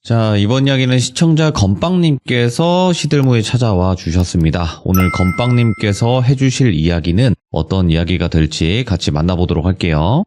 자, 이번 이야기는 시청자 건빵님께서 시들무에 찾아와 주셨습니다. 오늘 건빵님께서 해주실 이야기는 어떤 이야기가 될지 같이 만나보도록 할게요.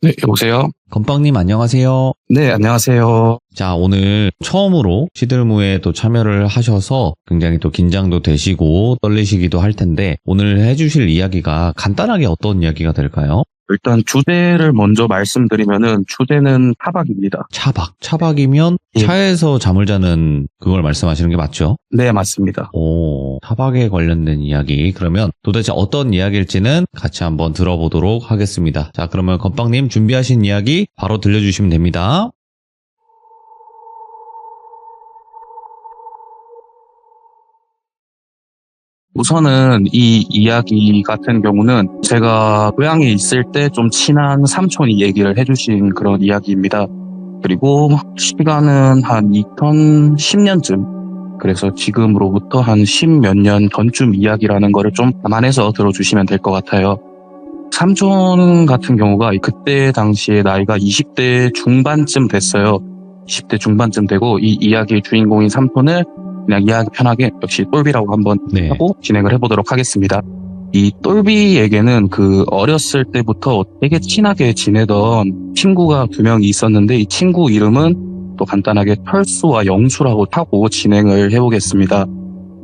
네, 여보세요? 건빵님 안녕하세요. 네, 안녕하세요. 자, 오늘 처음으로 시들무에 또 참여를 하셔서 굉장히 또 긴장도 되시고 떨리시기도 할 텐데 오늘 해주실 이야기가 간단하게 어떤 이야기가 될까요? 일단 주제를 먼저 말씀드리면은 주제는 타박입니다. 차박. 차박이면 예. 차에서 잠을 자는 그걸 말씀하시는 게 맞죠? 네, 맞습니다. 오, 타박에 관련된 이야기. 그러면 도대체 어떤 이야기일지는 같이 한번 들어보도록 하겠습니다. 자, 그러면 건빵님 준비하신 이야기 바로 들려주시면 됩니다. 우선은 이 이야기 같은 경우는 제가 고향에 있을 때 좀 친한 삼촌이 얘기를 해주신 그런 이야기입니다. 그리고 시간은 한 2010년쯤, 그래서 지금으로부터 한 10몇 년 전쯤 이야기라는 거를 좀 감안해서 들어주시면 될 것 같아요. 삼촌 같은 경우가 그때 당시에 나이가 20대 중반쯤 됐어요. 20대 중반쯤 되고 이 이야기의 주인공인 삼촌을 그냥 이야기 편하게 역시 똘비라고 한번 네. 하고 진행을 해보도록 하겠습니다. 이 똘비에게는 그 어렸을 때부터 되게 친하게 지내던 친구가 2명이 있었는데 이 친구 이름은 또 간단하게 펄수와 영수라고 하고 진행을 해보겠습니다.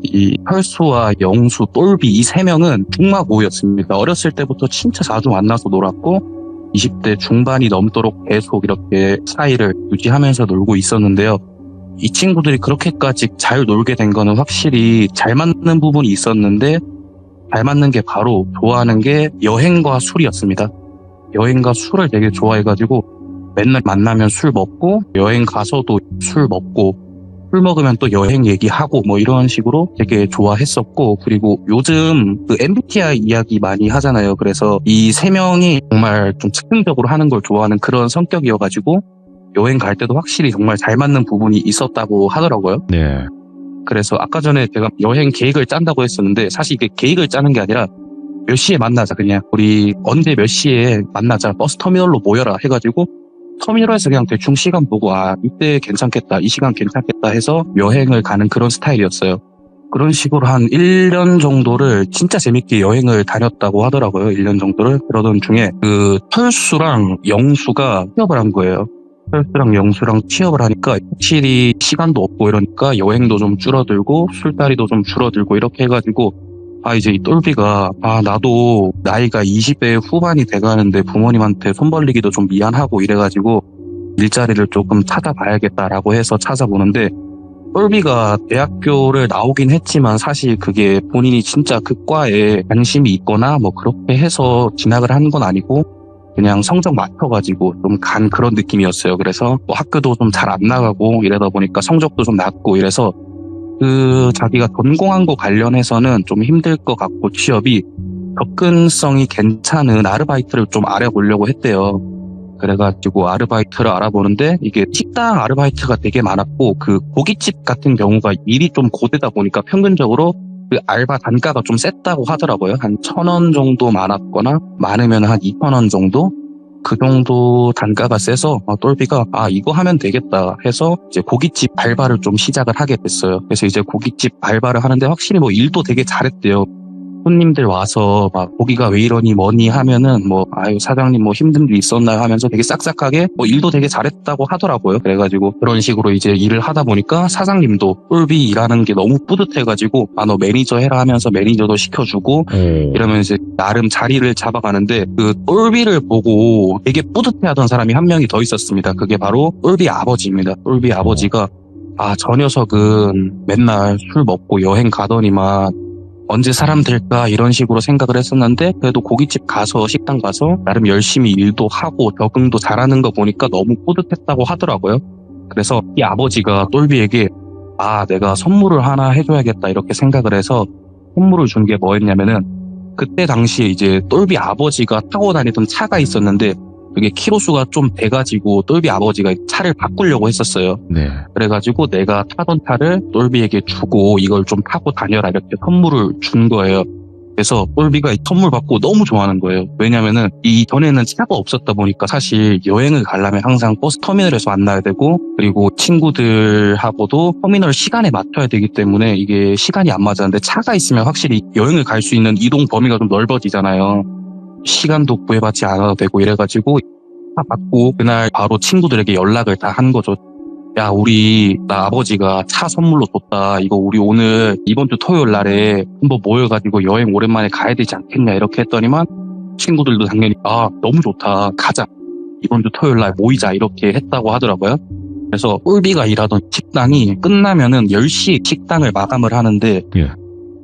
이 펄수와 영수, 똘비 이 3명은 중마고였습니다. 어렸을 때부터 진짜 자주 만나서 놀았고 20대 중반이 넘도록 계속 이렇게 사이를 유지하면서 놀고 있었는데요. 이 친구들이 그렇게까지 잘 놀게 된 거는 확실히 잘 맞는 부분이 있었는데 잘 맞는 게 바로 좋아하는 게 여행과 술이었습니다. 여행과 술을 되게 좋아해가지고 맨날 만나면 술 먹고 여행 가서도 술 먹고 술 먹으면 또 여행 얘기하고 뭐 이런 식으로 되게 좋아했었고, 그리고 요즘 그 MBTI 이야기 많이 하잖아요. 그래서 이 3명이 정말 좀 즉흥적으로 하는 걸 좋아하는 그런 성격이어가지고 여행 갈 때도 확실히 정말 잘 맞는 부분이 있었다고 하더라고요. 네. 그래서 아까 전에 제가 여행 계획을 짠다고 했었는데 사실 이게 계획을 짜는 게 아니라 몇 시에 만나자, 그냥 우리 언제 몇 시에 만나자, 버스 터미널로 모여라 해가지고 터미널에서 그냥 대충 시간 보고 이때 괜찮겠다, 이 시간 괜찮겠다 해서 여행을 가는 그런 스타일이었어요. 그런 식으로 한 1년 정도를 진짜 재밌게 여행을 다녔다고 하더라고요. 1년 정도를. 그러던 중에 그 펄수랑 영수가 취업을 한 거예요. 펄수랑 영수랑 취업을 하니까 확실히 시간도 없고 이러니까 여행도 좀 줄어들고 술자리도 좀 줄어들고 이렇게 해가지고 이제 이 똘비가 나도 나이가 20대 후반이 돼가는데 부모님한테 손 벌리기도 좀 미안하고 이래가지고 일자리를 조금 찾아봐야겠다라고 해서 찾아보는데, 똘비가 대학교를 나오긴 했지만 사실 그게 본인이 진짜 그 과에 관심이 있거나 뭐 그렇게 해서 진학을 한 건 아니고 그냥 성적 맞춰가지고 좀 간 그런 느낌이었어요. 그래서 뭐 학교도 좀 잘 안 나가고 이러다 보니까 성적도 좀 낮고 이래서 자기가 전공한 거 관련해서는 좀 힘들 것 같고 취업이 접근성이 괜찮은 아르바이트를 좀 알아보려고 했대요. 그래가지고 아르바이트를 알아보는데 이게 식당 아르바이트가 되게 많았고 그 고깃집 같은 경우가 일이 좀 고되다 보니까 평균적으로 그 알바 단가가 좀 셌다고 하더라고요. 한 1,000원 정도 많았거나 많으면 한 2,000원 정도? 그 정도 단가가 세서 똘비가 이거 하면 되겠다 해서 이제 고깃집 알바를 좀 시작을 하게 됐어요. 그래서 이제 고깃집 알바를 하는데 확실히 뭐 일도 되게 잘했대요. 손님들 와서 막 고기가 왜 이러니 뭐니 하면은 사장님 뭐 힘든 일 있었나요 하면서 되게 싹싹하게 일도 되게 잘했다고 하더라고요. 그래가지고 그런 식으로 이제 일을 하다 보니까 사장님도 똘비 일하는 게 너무 뿌듯해가지고 너 매니저 해라 하면서 매니저도 시켜주고 이러면 이제 나름 자리를 잡아가는데 그 똘비를 보고 되게 뿌듯해하던 사람이 한 명이 더 있었습니다. 그게 바로 똘비 아버지입니다. 똘비 아버지가 저 녀석은 맨날 술 먹고 여행 가더니만 언제 사람 될까 이런 식으로 생각을 했었는데 그래도 고깃집 가서 식당 가서 나름 열심히 일도 하고 적응도 잘하는 거 보니까 너무 뿌듯했다고 하더라고요. 그래서 이 아버지가 똘비에게 내가 선물을 하나 해줘야겠다 이렇게 생각을 해서 선물을 준 게 뭐였냐면은 그때 당시에 이제 똘비 아버지가 타고 다니던 차가 있었는데 그게 키로수가 좀 돼가지고 똘비 아버지가 차를 바꾸려고 했었어요. 네. 그래가지고 내가 타던 차를 똘비에게 주고 이걸 좀 타고 다녀라 이렇게 선물을 준 거예요. 그래서 똘비가 이 선물 받고 너무 좋아하는 거예요. 왜냐면은 이전에는 차가 없었다 보니까 사실 여행을 가려면 항상 버스 터미널에서 만나야 되고, 그리고 친구들하고도 터미널 시간에 맞춰야 되기 때문에 이게 시간이 안 맞았는데, 차가 있으면 확실히 여행을 갈 수 있는 이동 범위가 좀 넓어지잖아요. 시간도 구애받지 않아도 되고 이래가지고 차 받고 그날 바로 친구들에게 연락을 다 한 거죠. 야, 나 아버지가 차 선물로 줬다. 이거 우리 오늘 이번 주 토요일 날에 한번 모여가지고 여행 오랜만에 가야 되지 않겠냐, 이렇게 했더니만 친구들도 당연히 너무 좋다, 가자, 이번 주 토요일 날 모이자, 이렇게 했다고 하더라고요. 그래서 똘비가 일하던 식당이 끝나면은 10시 식당을 마감을 하는데, 예.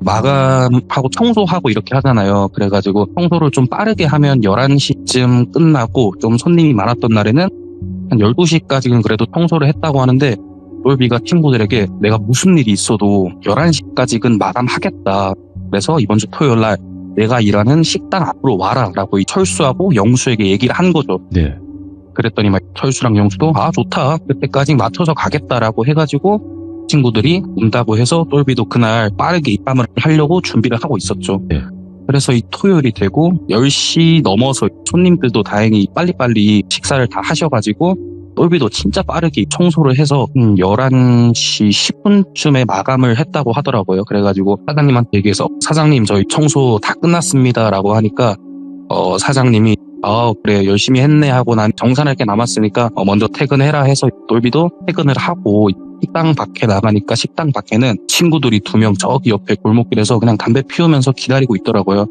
마감하고 청소하고 이렇게 하잖아요. 그래가지고 청소를 좀 빠르게 하면 11시쯤 끝나고, 좀 손님이 많았던 날에는 한 12시까지는 그래도 청소를 했다고 하는데, 똘비가 친구들에게 내가 무슨 일이 있어도 11시까지는 마감하겠다. 그래서 이번 주 토요일 날 내가 일하는 식당 앞으로 와라 라고 이 철수하고 영수에게 얘기를 한 거죠. 네. 그랬더니 막 철수랑 영수도 좋다, 그때까지 맞춰서 가겠다라고 해가지고 친구들이 온다고 해서 똘비도 그날 빠르게 입감을 하려고 준비를 하고 있었죠. 네. 그래서 이 토요일이 되고 10시 넘어서 손님들도 다행히 빨리빨리 식사를 다 하셔가지고 똘비도 진짜 빠르게 청소를 해서 11시 10분쯤에 마감을 했다고 하더라고요. 그래가지고 사장님한테 얘기해서 사장님, 저희 청소 다 끝났습니다 라고 하니까 사장님이 그래, 열심히 했네 하고, 난 정산할 게 남았으니까 먼저 퇴근해라 해서 똘비도 퇴근을 하고 식당 밖에 나가니까 식당 밖에는 친구들이 2명 저기 옆에 골목길에서 그냥 담배 피우면서 기다리고 있더라고요.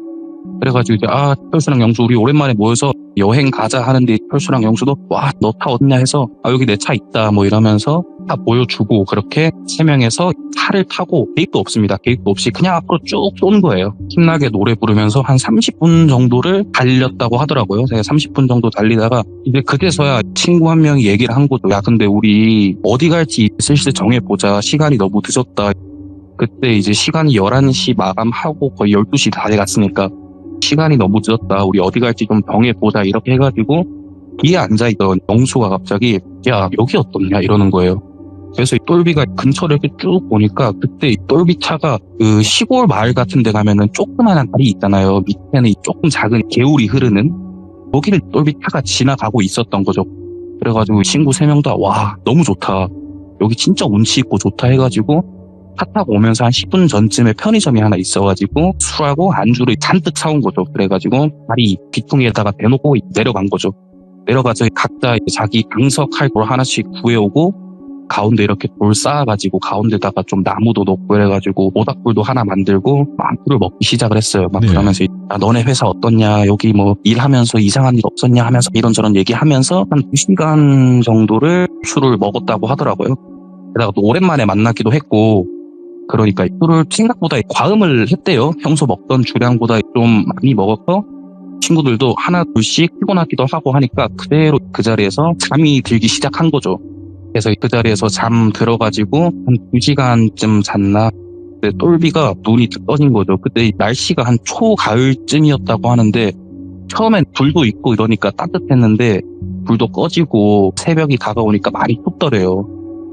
그래가지고 이제 철수랑 영수 우리 오랜만에 모여서 여행 가자 하는데, 철수랑 영수도 너 차 어딨냐 해서 여기 내 차 있다 뭐 이러면서 차 보여주고, 그렇게 3명에서 차를 타고 계획도 없습니다. 계획도 없이 그냥 앞으로 쭉 쏜 거예요. 신나게 노래 부르면서 한 30분 정도를 달렸다고 하더라고요. 제가 30분 정도 달리다가 이제 그제서야 친구 한 명이 얘기를 한 거죠. 야, 근데 우리 어디 갈지 슬슬 정해보자, 시간이 너무 늦었다. 그때 이제 시간이 11시 마감하고 거의 12시 다 돼갔으니까 시간이 너무 늦었다, 우리 어디 갈지 좀 정해보자, 이렇게 해가지고 뒤에 앉아있던 영수가 갑자기 야, 여기 어떻냐 이러는 거예요. 그래서 이 똘비가 근처를 이렇게 쭉 보니까 그때 이 똘비 차가 그 시골 마을 같은 데 가면은 조그만한 다리 있잖아요. 밑에는 이 조금 작은 개울이 흐르는, 거기를 똘비 차가 지나가고 있었던 거죠. 그래가지고 친구 3명 다 너무 좋다, 여기 진짜 운치 있고 좋다 해가지고 차 타고 오면서 한 10분 전쯤에 편의점이 하나 있어가지고 술하고 안주를 잔뜩 사온 거죠. 그래가지고 다리 귀퉁이에다가 대놓고 내려간 거죠. 내려가서 각자 자기 방석할 걸 하나씩 구해오고, 가운데 이렇게 돌 쌓아가지고 가운데다가 좀 나무도 놓고 이래가지고 모닥불도 하나 만들고 막 술을 먹기 시작을 했어요. 막 네. 그러면서 너네 회사 어떻냐, 여기 뭐 일하면서 이상한 일 없었냐 하면서 이런저런 얘기하면서 한 2시간 정도를 술을 먹었다고 하더라고요. 게다가 또 오랜만에 만나기도 했고, 그러니까 술을 생각보다 과음을 했대요. 평소 먹던 주량보다 좀 많이 먹어서 친구들도 하나 둘씩 피곤하기도 하고 하니까 그대로 그 자리에서 잠이 들기 시작한 거죠. 그래서 그 자리에서 잠 들어가지고 한 2시간쯤 잤나. 근데 똘비가 눈이 떠진 거죠. 그때 날씨가 한 초가을쯤이었다고 하는데, 처음엔 불도 있고 이러니까 따뜻했는데 불도 꺼지고 새벽이 다가오니까 많이 춥더래요.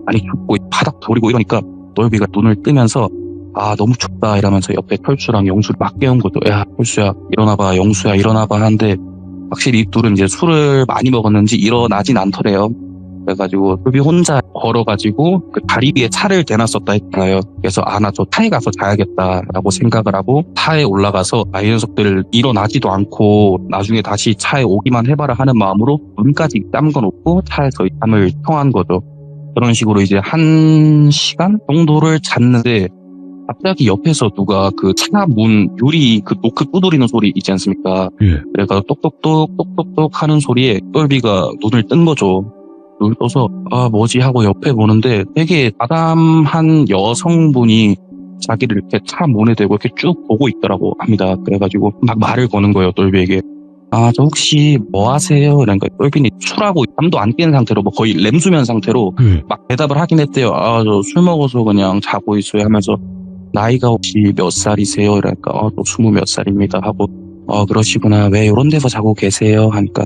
많이 춥고 바닥 돌이고 이러니까 똘비가 눈을 뜨면서 너무 춥다 이러면서 옆에 철수랑 영수를 막 깨운 거죠. 야, 철수야 일어나봐, 영수야 일어나봐 하는데 확실히 이 둘은 이제 술을 많이 먹었는지 일어나진 않더래요. 그래가지고 똘비 혼자 걸어가지고 그 다리 위에 차를 대놨었다 했잖아요. 그래서 나 저 차에 가서 자야겠다라고 생각을 하고 차에 올라가서 이 녀석들 일어나지도 않고 나중에 다시 차에 오기만 해봐라 하는 마음으로 눈까지 감궈놓고 차에서 잠을 청한 거죠. 그런 식으로 이제 1시간 정도를 잤는데, 갑자기 옆에서 누가 그 차 문 유리 그 노크 두드리는 소리 있지 않습니까? 예. 그래서 똑똑똑 하는 소리에 똘비가 눈을 뜬 거죠. 눈을 떠서 뭐지 하고 옆에 보는데 되게 아담한 여성분이 자기를 이렇게 차 문에 대고 이렇게 쭉 보고 있더라고 합니다. 그래가지고 막 말을 거는 거예요, 똘비에게. 저 혹시 뭐 하세요? 그러니까 똘비는 술하고 잠도 안 깬 상태로 뭐 거의 렘수면 상태로 막 대답을 하긴 했대요. 저 술 먹어서 그냥 자고 있어요 하면서, 나이가 혹시 몇 살이세요? 그러니까 저 20몇 살입니다 하고, 그러시구나, 왜 이런 데서 자고 계세요? 하니까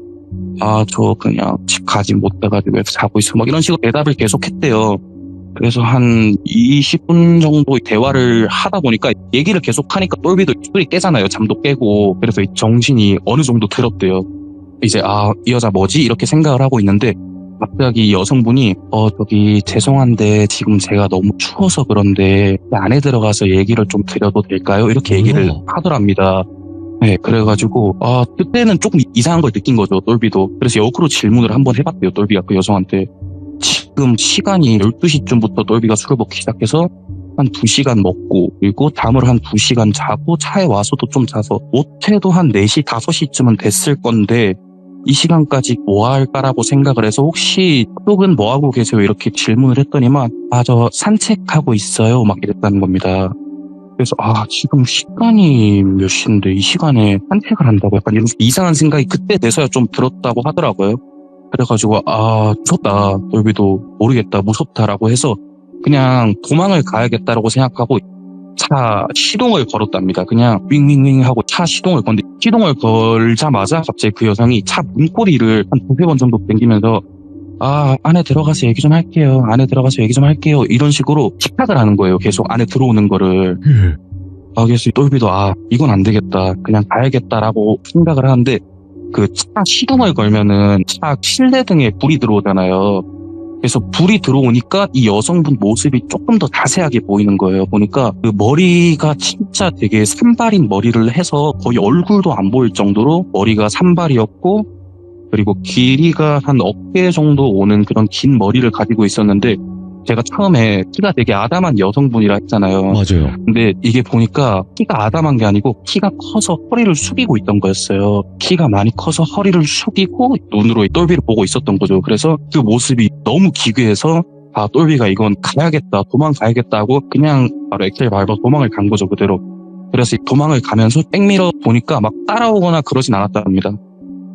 저 그냥 집 가지 못해가지고 자고 있어 막 이런 식으로 대답을 계속 했대요. 그래서 한 20분 정도 대화를 하다 보니까 얘기를 계속 하니까 똘비도 술이 깨잖아요. 잠도 깨고. 그래서 이 정신이 어느 정도 들었대요. 이제 이 여자 뭐지? 이렇게 생각을 하고 있는데 갑자기 여성분이 저기 죄송한데 지금 제가 너무 추워서 그런데 안에 들어가서 얘기를 좀 드려도 될까요? 이렇게 얘기를 하더랍니다. 네, 그래가지고 그때는 조금 이상한 걸 느낀 거죠, 똘비도. 그래서 역으로 질문을 한번 해봤대요, 똘비가 그 여성한테. 지금 시간이 12시쯤부터 똘비가 술을 먹기 시작해서 한 2시간 먹고, 그리고 잠을 한 2시간 자고 차에 와서도 좀 자서 못해도 한 4시, 5시쯤은 됐을 건데 이 시간까지 뭐 할까라고 생각을 해서 혹시 쪽은 뭐 하고 계세요? 이렇게 질문을 했더니만 저 산책하고 있어요. 막 이랬다는 겁니다. 그래서 지금 시간이 몇 시인데 이 시간에 산책을 한다고 약간 이런 이상한 생각이 그때 돼서야 좀 들었다고 하더라고요. 그래가지고 무섭다. 똘비도 모르겠다. 무섭다라고 해서 그냥 도망을 가야겠다라고 생각하고 차 시동을 걸었답니다. 그냥 윙윙윙 하고 차 시동을 건데 시동을 걸자마자 갑자기 그 여성이 차 문고리를 한 2-3번 정도 당기면서 안에 들어가서 얘기 좀 할게요. 안에 들어가서 얘기 좀 할게요. 이런 식으로 집착을 하는 거예요. 계속 안에 들어오는 거를. 그래서 똘비도 이건 안 되겠다. 그냥 가야겠다라고 생각을 하는데 그 차 시동을 걸면은 차 실내등에 불이 들어오잖아요. 그래서 불이 들어오니까 이 여성분 모습이 조금 더 자세하게 보이는 거예요. 보니까 그 머리가 진짜 되게 산발인 머리를 해서 거의 얼굴도 안 보일 정도로 머리가 산발이었고, 그리고 길이가 한 어깨 정도 오는 그런 긴 머리를 가지고 있었는데, 제가 처음에 키가 되게 아담한 여성분이라 했잖아요. 맞아요. 근데 이게 보니까 키가 아담한 게 아니고 키가 커서 허리를 숙이고 있던 거였어요. 키가 많이 커서 허리를 숙이고 눈으로 똘비를 보고 있었던 거죠. 그래서 그 모습이 너무 기괴해서 똘비가 이건 가야겠다, 도망가야겠다 하고 그냥 바로 엑셀 밟아 도망을 간 거죠, 그대로. 그래서 도망을 가면서 백미러 보니까 막 따라오거나 그러진 않았답니다.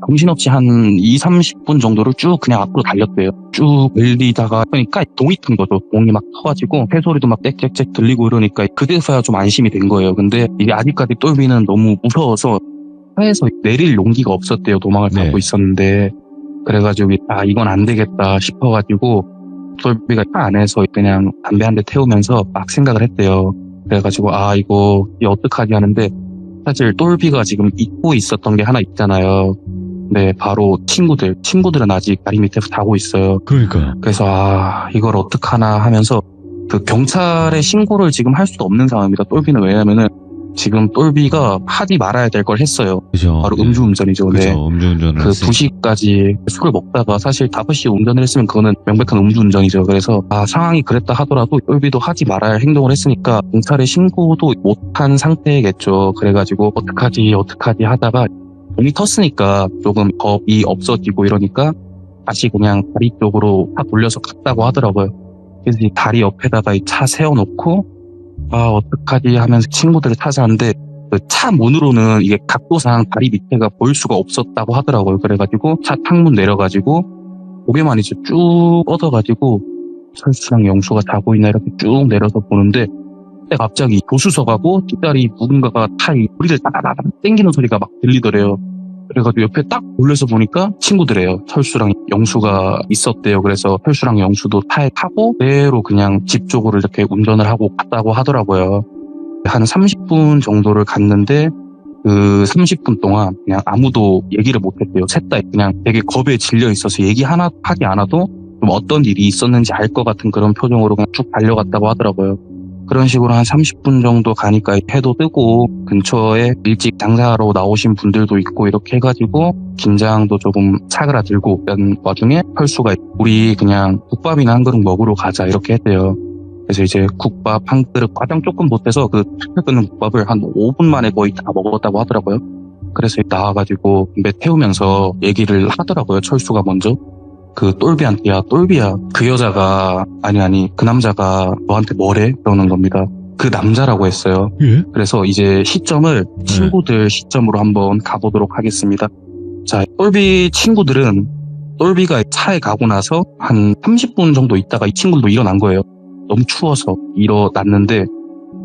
정신없이 한 20-30분 정도를 쭉 그냥 앞으로 달렸대요. 쭉 밀리다가 그러니까 동이 튼 거죠. 동이 막 터가지고 새소리도 막 짹짹짹 들리고 이러니까 그때서야 좀 안심이 된 거예요. 근데 이게 아직까지 똘비는 너무 무서워서 차에서 내릴 용기가 없었대요. 도망을 가고 있었는데. 그래가지고 이건 안 되겠다 싶어가지고 똘비가 차 안에서 그냥 담배 한 대 태우면서 막 생각을 했대요. 그래가지고 이거 어떡하지 하는데 사실 똘비가 지금 잊고 있었던 게 하나 있잖아요. 네, 바로 친구들은 아직 다리 밑에서 자고 있어요. 그러니까요. 그래서 이걸 어떡하나 하면서 그 경찰에 신고를 지금 할 수도 없는 상황입니다. 똘비는 왜냐면은 지금 똘비가 하지 말아야 될 걸 했어요. 그죠. 바로 음주운전이죠. 그죠. 네. 음주운전을 그 2시까지 술을 먹다가 사실 5시에 운전을 했으면 그거는 명백한 음주운전이죠. 그래서 상황이 그랬다 하더라도 똘비도 하지 말아야 할 행동을 했으니까 경찰에 신고도 못한 상태겠죠. 그래가지고 어떡하지 하다가 돈이 텄으니까 조금 겁이 없어지고 이러니까 다시 그냥 다리 쪽으로 차 돌려서 갔다고 하더라고요. 그래서 이 다리 옆에다가 이 차 세워놓고 어떡하지 하면서 친구들을 찾아왔는데 그 차 문으로는 이게 각도상 다리 밑에가 보일 수가 없었다고 하더라고요. 그래가지고 차 창문 내려가지고 고개만 이제 쭉 뻗어가지고 철수랑 영수가 자고 있나 이렇게 쭉 내려서 보는데 그때 갑자기 조수석하고 뒷다리 누군가가 차에 머리를 따다다닥 땡기는 소리가 막 들리더래요. 그래가지고 옆에 딱 돌려서 보니까 친구들이에요. 철수랑 영수가 있었대요. 그래서 철수랑 영수도 차에 타고 그대로 그냥 집 쪽으로 이렇게 운전을 하고 갔다고 하더라고요. 한 30분 정도를 갔는데 그 30분 동안 그냥 아무도 얘기를 못했대요. 셋 다 그냥 되게 겁에 질려 있어서 얘기 하나 하지 않아도 좀 어떤 일이 있었는지 알 것 같은 그런 표정으로 그냥 쭉 달려갔다고 하더라고요. 그런 식으로 한 30분 정도 가니까 해도 뜨고 근처에 일찍 장사하러 나오신 분들도 있고 이렇게 해가지고 긴장도 조금 사그라들고 이런 와중에 펄수가 우리 그냥 국밥이나 한 그릇 먹으러 가자 이렇게 했대요. 그래서 이제 국밥 한 그릇 과장 조금 못해서 그 탁탁 끓는 국밥을 한 5분 만에 거의 다 먹었다고 하더라고요. 그래서 나와가지고 배 태우면서 얘기를 하더라고요. 철수가 먼저. 그 똘비한테 똘비야 그 여자가 아니 그 남자가 너한테 뭐래? 그러는 겁니다. 그 남자라고 했어요. 예? 그래서 이제 시점을 친구들 시점으로 한번 가보도록 하겠습니다. 자, 똘비 친구들은 똘비가 차에 가고 나서 한 30분 정도 있다가 이 친구들도 일어난 거예요. 너무 추워서 일어났는데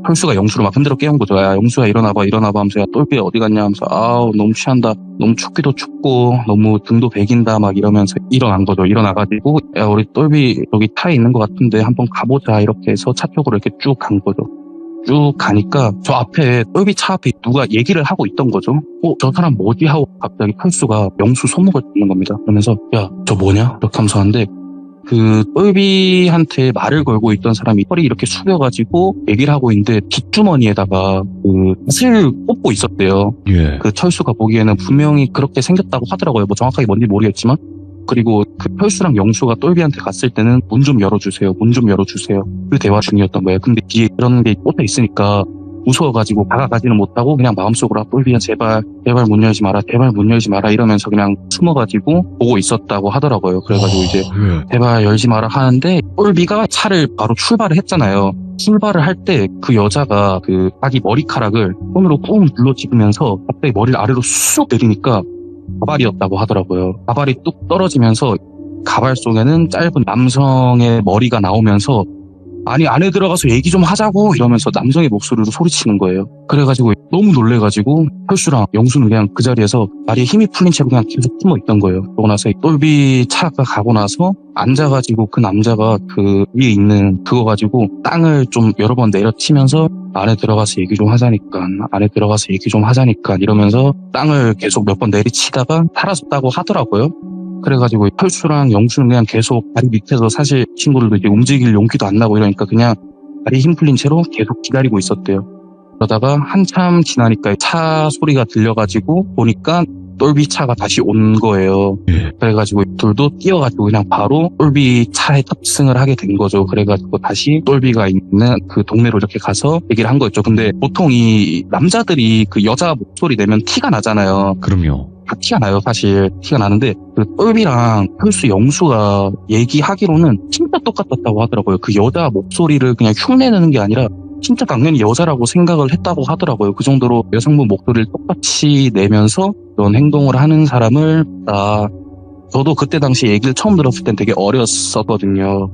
펄수가 영수를 막 흔들어 깨운 거죠. 야, 영수야, 일어나봐 하면서, 야, 똘비 어디 갔냐 하면서, 아우, 너무 취한다. 너무 춥기도 춥고, 너무 등도 배긴다, 막 이러면서 일어난 거죠. 일어나가지고, 야, 우리 똘비 여기 차에 있는 것 같은데 한번 가보자. 이렇게 해서 차 쪽으로 이렇게 쭉 간 거죠. 쭉 가니까 저 앞에 똘비 차 앞에 누가 얘기를 하고 있던 거죠. 저 사람 뭐지? 하고 갑자기 펄수가 영수 손목을 잡는 겁니다. 그러면서, 야, 저 뭐냐? 이렇게 하면서 하는데, 그 똘비한테 말을 걸고 있던 사람이 허리 이렇게 숙여가지고 얘기를 하고 있는데 뒷주머니에다가 그 낫을 꽂고 있었대요. 예. 그 철수가 보기에는 분명히 그렇게 생겼다고 하더라고요. 뭐 정확하게 뭔지 모르겠지만. 그리고 그 철수랑 영수가 똘비한테 갔을 때는 문 좀 열어주세요. 문 좀 열어주세요. 그 대화 중이었던 거예요. 근데 뒤에 그런 게 꽂혀 있으니까 무서워가지고 다가가지는 못하고 그냥 마음속으로 아, 똘비야 제발 문 열지 마라. 제발 문 열지 마라. 이러면서 그냥 숨어가지고 보고 있었다고 하더라고요. 그래가지고 이제 예. 제발 열지 마라 하는데 똘비가 차를 바로 출발을 했잖아요. 출발을 할 때 그 여자가 그 자기 머리카락을 손으로 꾹 눌러 집으면서 갑자기 머리를 아래로 쑥 내리니까 가발이었다고 하더라고요. 가발이 뚝 떨어지면서 가발 속에는 짧은 남성의 머리가 나오면서 아니 안에 들어가서 얘기 좀 하자고 이러면서 남성의 목소리로 소리치는 거예요. 그래가지고 너무 놀래가지고 펄수랑 영수는 그냥 그 자리에서 다리에 힘이 풀린 채로 그냥 계속 숨어 있던 거예요. 그러고 나서 똘비 차가 가고 나서 앉아가지고 그 남자가 그 위에 있는 그거 가지고 땅을 좀 여러 번 내려치면서 안에 들어가서 얘기 좀 하자니까 이러면서 땅을 계속 몇 번 내리치다가 사라졌다고 하더라고요. 그래가지고 펄수랑 영수는 그냥 계속 다리 밑에서 사실 친구들도 이제 움직일 용기도 안 나고 이러니까 그냥 다리 힘 풀린 채로 계속 기다리고 있었대요. 그러다가 한참 지나니까 차 소리가 들려가지고 보니까 똘비 차가 다시 온 거예요. 그래가지고 둘도 뛰어가지고 그냥 바로 똘비 차에 탑승을 하게 된 거죠. 그래가지고 다시 똘비가 있는 그 동네로 이렇게 가서 얘기를 한 거였죠. 근데 보통 이 남자들이 그 여자 목소리 내면 티가 나잖아요. 그럼요. 다 티가 나요. 사실 티가 나는데 그 똘비랑 펄수 영수가 얘기하기로는 진짜 똑같았다고 하더라고요. 그 여자 목소리를 그냥 흉내내는 게 아니라 진짜 당연히 여자라고 생각을 했다고 하더라고요. 그 정도로 여성분 목소리를 똑같이 내면서 그런 행동을 하는 사람을 저도 그때 당시 얘기를 처음 들었을 땐 되게 어렸었거든요.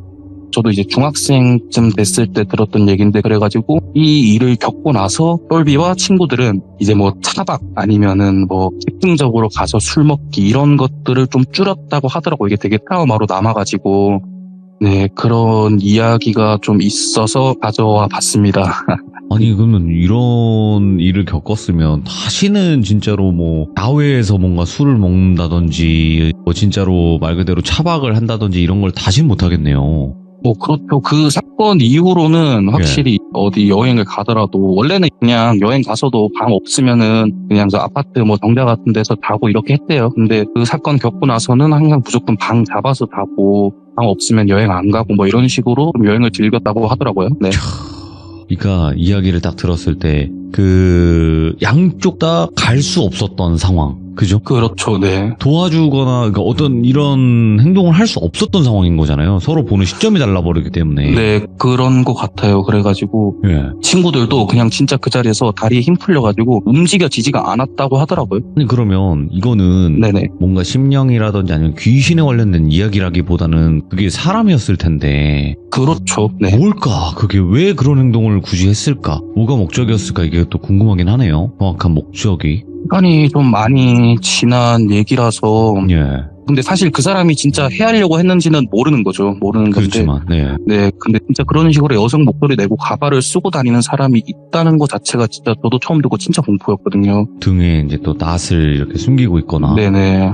저도 이제 중학생쯤 됐을 때 들었던 얘기인데 그래가지고 이 일을 겪고 나서 똘비와 친구들은 이제 뭐 차박 아니면은 뭐 집중적으로 가서 술 먹기 이런 것들을 좀 줄였다고 하더라고요. 이게 되게 트라우마로 남아가지고 네 그런 이야기가 좀 있어서 가져와 봤습니다. 아니 그러면 이런 일을 겪었으면 다시는 진짜로 뭐 야외에서 뭔가 술을 먹는다든지 뭐 진짜로 말 그대로 차박을 한다든지 이런 걸 다시는 못하겠네요. 뭐 그렇죠. 그 사건 이후로는 확실히 어디 여행을 가더라도 원래는 그냥 여행 가서도 방 없으면은 그냥 저 아파트 뭐 정자 같은 데서 자고 이렇게 했대요. 근데 그 사건 겪고 나서는 항상 무조건 방 잡아서 자고 방 없으면 여행 안 가고 뭐 이런 식으로 좀 여행을 즐겼다고 하더라고요. 네. 그러니까 이야기를 딱 들었을 때 그 양쪽 다 갈 수 없었던 상황. 그죠? 그렇죠. 네. 도와주거나 그러니까 어떤 이런 행동을 할 수 없었던 상황인 거잖아요. 서로 보는 시점이 달라버리기 때문에. 네, 그런 것 같아요. 그래가지고 예. 친구들도 그냥 진짜 그 자리에서 다리에 힘 풀려가지고 움직여지지가 않았다고 하더라고요. 아니 그러면 이거는 네네. 뭔가 심령이라든지 아니면 귀신에 관련된 이야기라기보다는 그게 사람이었을 텐데 그렇죠. 네. 뭘까? 그게 왜 그런 행동을 굳이 했을까? 뭐가 목적이었을까? 이게 또 궁금하긴 하네요. 정확한 목적이. 시간이 좀 많이 지난 얘기라서 예. 근데 사실 그 사람이 진짜 헤아리려고 했는지는 모르는 거죠. 모르는 건데. 그렇지만, 네. 네, 근데 진짜 그런 식으로 여성 목소리 내고 가발을 쓰고 다니는 사람이 있다는 것 자체가 진짜 저도 처음 듣고 진짜 공포였거든요. 등에 이제 또 낫을 이렇게 숨기고 있거나. 네네.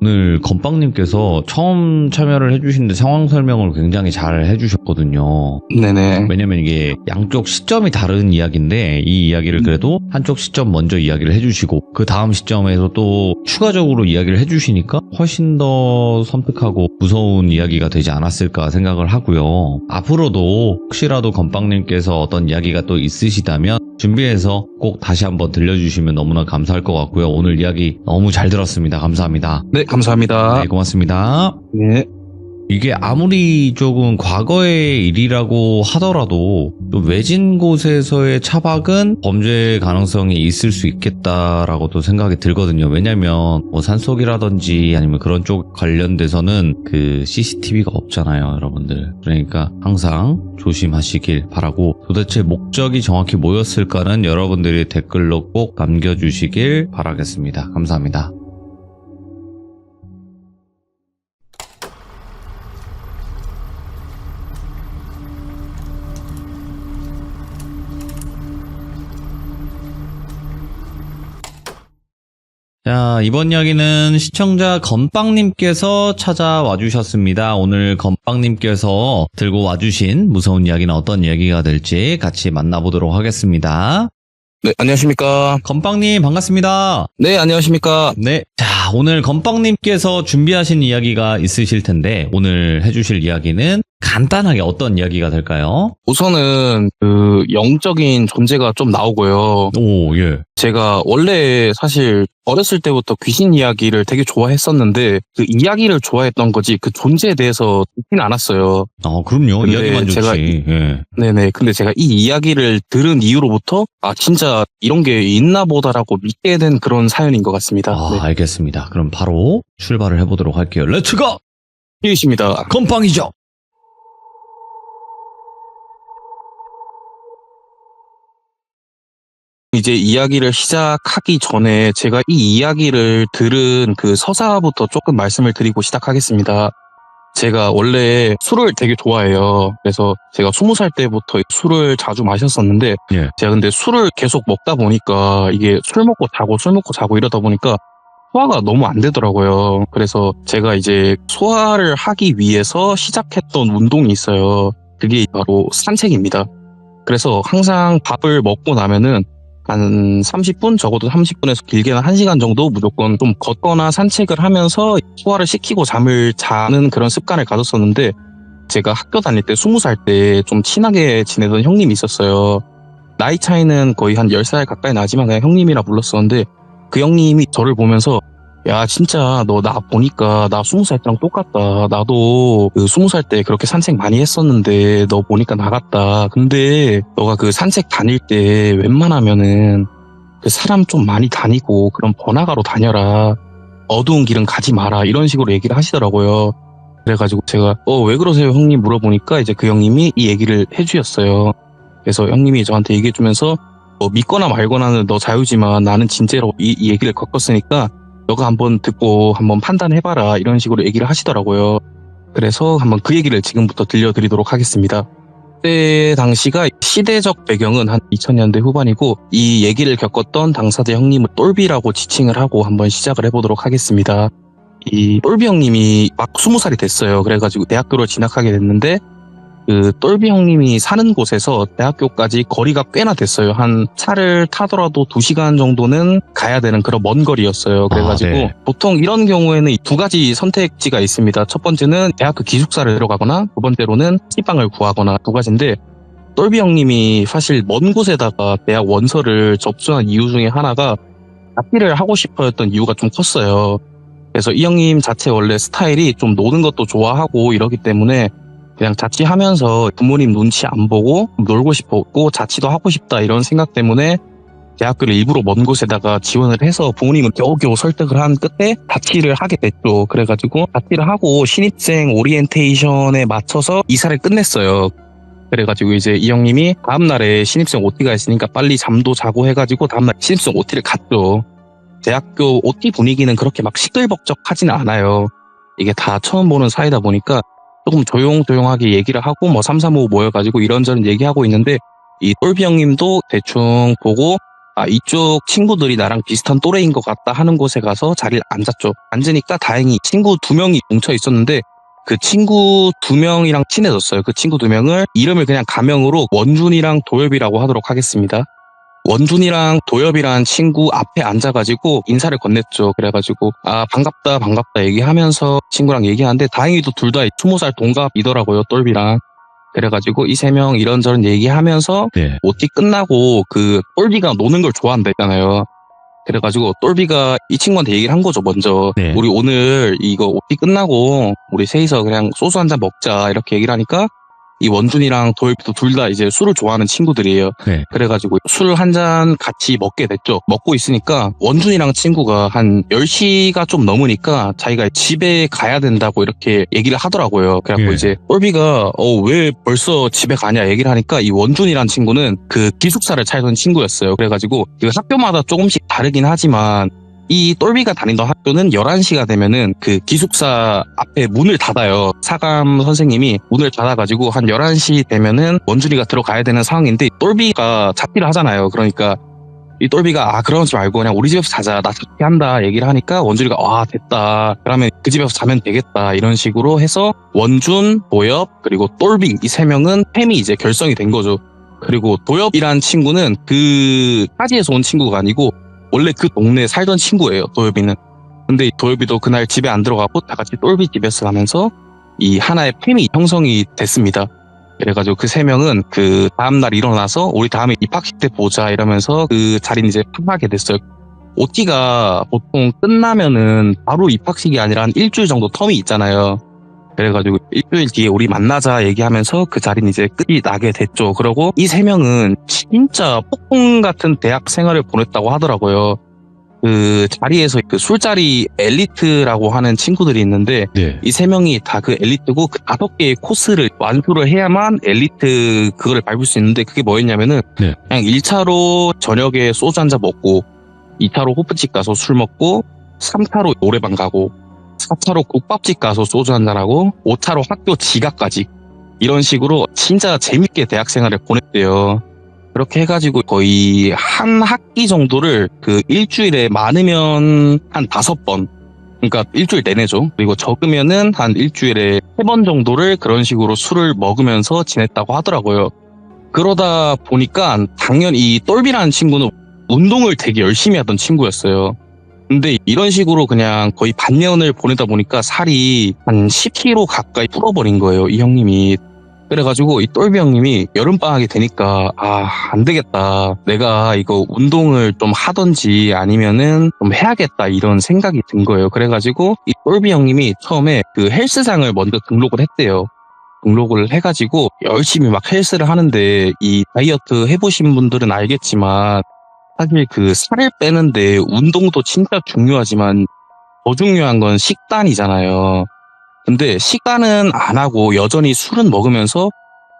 오늘 건빵님께서 처음 참여를 해주시는데 상황 설명을 굉장히 잘 해주셨거든요. 네네. 왜냐면 이게 양쪽 시점이 다른 이야기인데 이 이야기를 그래도 한쪽 시점 먼저 이야기를 해주시고 그 다음 시점에서 또 추가적으로 이야기를 해주시니까 훨씬 더 섬뜩하고 무서운 이야기가 되지 않았을까 생각을 하고요. 앞으로도 혹시라도 건빵님께서 어떤 이야기가 또 있으시다면 준비해서 꼭 다시 한번 들려주시면 너무나 감사할 것 같고요. 오늘 이야기 너무 잘 들었습니다. 감사합니다. 네, 감사합니다. 네, 고맙습니다. 네. 이게 아무리 조금 과거의 일이라고 하더라도 또 외진 곳에서의 차박은 범죄 가능성이 있을 수 있겠다라고도 생각이 들거든요. 왜냐면 뭐 산속이라든지 아니면 그런 쪽 관련돼서는 그 CCTV가 없잖아요, 여러분들. 그러니까 항상 조심하시길 바라고, 도대체 목적이 정확히 뭐였을까는 여러분들이 댓글로 꼭 남겨주시길 바라겠습니다. 감사합니다. 자, 이번 이야기는 시청자 건빵님께서 찾아와 주셨습니다. 오늘 건빵님께서 들고 와주신 무서운 이야기는 어떤 이야기가 될지 같이 만나보도록 하겠습니다. 네, 안녕하십니까. 건빵님 반갑습니다. 네, 안녕하십니까. 네. 자, 오늘 건빵님께서 준비하신 이야기가 있으실 텐데 오늘 해주실 이야기는 간단하게 어떤 이야기가 될까요? 우선은 그 영적인 존재가 좀 나오고요. 오, 예. 제가 원래 사실 어렸을 때부터 귀신 이야기를 되게 좋아했었는데 그 이야기를 좋아했던 거지 그 존재에 대해서 듣지는 않았어요. 아, 그럼요. 근데 이야기만 좋지. 제가 예. 네네. 근데 제가 이 이야기를 들은 이후로부터 아 진짜 이런 게 있나 보다라고 믿게 된 그런 사연인 것 같습니다. 아, 네. 알겠습니다. 그럼 바로 출발을 해보도록 할게요. 렛츠고! 이십니다. 건빵이죠. 이제 이야기를 시작하기 전에 제가 이 이야기를 들은 그 서사부터 조금 말씀을 드리고 시작하겠습니다. 제가 원래 술을 되게 좋아해요. 그래서 제가 20살 때부터 술을 자주 마셨었는데 예. 제가 근데 술을 계속 먹다 보니까 이게 술 먹고 자고 이러다 보니까 소화가 너무 안 되더라고요. 그래서 제가 이제 소화를 하기 위해서 시작했던 운동이 있어요. 그게 바로 산책입니다. 그래서 항상 밥을 먹고 나면은 한 30분, 적어도 30분에서 길게는 1시간 정도 무조건 좀 걷거나 산책을 하면서 소화를 시키고 잠을 자는 그런 습관을 가졌었는데 제가 학교 다닐 때 20살 때 좀 친하게 지내던 형님이 있었어요. 나이 차이는 거의 한 10살 가까이 나지만 그냥 형님이라 불렀었는데 그 형님이 저를 보면서 야 진짜 너 나 보니까 나 20살 때랑 똑같다. 나도 그 20살 때 그렇게 산책 많이 했었는데 너 보니까 나갔다. 근데 너가 그 산책 다닐 때 웬만하면은 그 사람 좀 많이 다니고 그런 번화가로 다녀라. 어두운 길은 가지 마라. 이런 식으로 얘기를 하시더라고요. 그래가지고 제가 왜 그러세요 형님 물어보니까 이제 그 형님이 이 얘기를 해주셨어요. 그래서 형님이 저한테 얘기해주면서 믿거나 말거나는 너 자유지만 나는 진짜로 이 얘기를 겪었으니까 너가 한번 듣고 한번 판단해봐라 이런 식으로 얘기를 하시더라고요. 그래서 한번 그 얘기를 지금부터 들려드리도록 하겠습니다. 그때 당시가 시대적 배경은 한 2000년대 후반이고 이 얘기를 겪었던 당사자 형님은 똘비라고 지칭을 하고 한번 시작을 해보도록 하겠습니다. 이 똘비 형님이 막 20살이 됐어요. 그래가지고 대학교를 진학하게 됐는데 그 똘비 형님이 사는 곳에서 대학교까지 거리가 꽤나 됐어요. 한 차를 타더라도 2시간 정도는 가야 되는 그런 먼 거리였어요. 그래가지고 네. 보통 이런 경우에는 두 가지 선택지가 있습니다. 첫 번째는 대학교 기숙사를 들어가거나 두 번째로는 찐빵을 구하거나 두 가지인데 똘비 형님이 사실 먼 곳에다가 대학 원서를 접수한 이유 중에 하나가 자취를 하고 싶어했던 이유가 좀 컸어요. 그래서 이 형님 자체 원래 스타일이 좀 노는 것도 좋아하고 이러기 때문에 그냥 자취하면서 부모님 눈치 안 보고 놀고 싶었고 자취도 하고 싶다 이런 생각 때문에 대학교를 일부러 먼 곳에다가 지원을 해서 부모님은 겨우겨우 설득을 한 끝에 자취를 하게 됐죠. 그래가지고 자취를 하고 신입생 오리엔테이션에 맞춰서 이사를 끝냈어요. 그래가지고 이제 이 형님이 다음날에 신입생 OT가 있으니까 빨리 잠도 자고 해가지고 다음날 신입생 OT를 갔죠. 대학교 OT 분위기는 그렇게 막 시끌벅적하지는 않아요. 이게 다 처음 보는 사이다 보니까 조금 조용조용하게 얘기를 하고 3, 4, 5 모여가지고 이런저런 얘기하고 있는데 이 똘비 형님도 대충 보고 이쪽 친구들이 나랑 비슷한 또래인 것 같다 하는 곳에 가서 자리를 앉았죠. 앉으니까 다행히 친구 2명이 뭉쳐 있었는데 그 친구 2명이랑 친해졌어요. 그 친구 2명을 이름을 그냥 가명으로 원준이랑 도엽이라고 하도록 하겠습니다. 원준이랑 도엽이라는 친구 앞에 앉아가지고 인사를 건넸죠. 그래가지고 반갑다 얘기하면서 친구랑 얘기하는데 다행히도 둘 다 20살 동갑이더라고요. 똘비랑. 그래가지고 이 3명 이런저런 얘기하면서 네. OT 끝나고 그 똘비가 노는 걸 좋아한다 했잖아요. 그래가지고 똘비가 이 친구한테 얘기를 한 거죠. 먼저 네. 우리 오늘 이거 OT 끝나고 우리 셋이서 그냥 소주 한잔 먹자 이렇게 얘기를 하니까 이 원준이랑 도엽이도 둘 다 이제 술을 좋아하는 친구들이에요. 네. 그래가지고 술 한 잔 같이 먹게 됐죠. 먹고 있으니까 원준이랑 친구가 한 10시가 좀 넘으니까 자기가 집에 가야 된다고 이렇게 얘기를 하더라고요. 그래갖고 예. 이제 똘비가 왜 벌써 집에 가냐 얘기를 하니까 이 원준이란 친구는 그 기숙사를 차리던 친구였어요. 그래가지고 그 학교마다 조금씩 다르긴 하지만 이 똘비가 다니던 학교는 11시가 되면은 그 기숙사 앞에 문을 닫아요. 사감 선생님이 문을 닫아가지고 한 11시 되면은 원준이가 들어가야 되는 상황인데 똘비가 자취를 하잖아요. 그러니까 이 똘비가 그러지 말고 그냥 우리 집에서 자자. 나 자취한다 얘기를 하니까 원준이가 됐다. 그러면 그 집에서 자면 되겠다. 이런 식으로 해서 원준, 도엽, 그리고 똘비 이 세 명은 팸이 이제 결성이 된 거죠. 그리고 도엽이란 친구는 그 타지에서 온 친구가 아니고 원래 그 동네에 살던 친구예요, 도엽이는. 근데 도엽이도 그날 집에 안 들어가고 다 같이 똘비 집에서 가면서 이 하나의 팸이 형성이 됐습니다. 그래가지고 그 세 명은 그 다음날 일어나서 우리 다음에 입학식 때 보자 이러면서 그 자리는 이제 파하게 됐어요. OT가 보통 끝나면은 바로 입학식이 아니라 한 일주일 정도 텀이 있잖아요. 그래가지고 일주일 뒤에 우리 만나자 얘기하면서 그 자리는 이제 끝이 나게 됐죠. 그러고 이 세 명은 진짜 폭풍 같은 대학 생활을 보냈다고 하더라고요. 그 자리에서 그 술자리 엘리트라고 하는 친구들이 있는데 네. 이 세 명이 다 그 엘리트고 그 5개의 코스를 완수를 해야만 엘리트 그거를 밟을 수 있는데 그게 뭐였냐면은 네. 그냥 1차로 저녁에 소주 한잔 먹고 2차로 호프집 가서 술 먹고 3차로 노래방 가고 4차로 국밥집 가서 소주 한잔하고 5차로 학교 지각까지 이런 식으로 진짜 재밌게 대학 생활을 보냈대요. 그렇게 해가지고 거의 한 학기 정도를 그 일주일에 많으면 한 5번 그러니까 일주일 내내죠. 그리고 적으면은 한 일주일에 3번 정도를 그런 식으로 술을 먹으면서 지냈다고 하더라고요. 그러다 보니까 당연히 이 똘비라는 친구는 운동을 되게 열심히 하던 친구였어요. 근데 이런 식으로 그냥 거의 반년을 보내다 보니까 살이 한 10kg 가까이 불어버린 거예요, 이 형님이. 그래가지고 이 똘비 형님이 여름방학이 되니까 안 되겠다. 내가 이거 운동을 좀 하던지 아니면은 좀 해야겠다 이런 생각이 든 거예요. 그래가지고 이 똘비 형님이 처음에 그 헬스장을 먼저 등록을 했대요. 등록을 해가지고 열심히 막 헬스를 하는데 이 다이어트 해보신 분들은 알겠지만 사실 그 살을 빼는데 운동도 진짜 중요하지만 더 중요한 건 식단이잖아요. 근데 식단은 안 하고 여전히 술은 먹으면서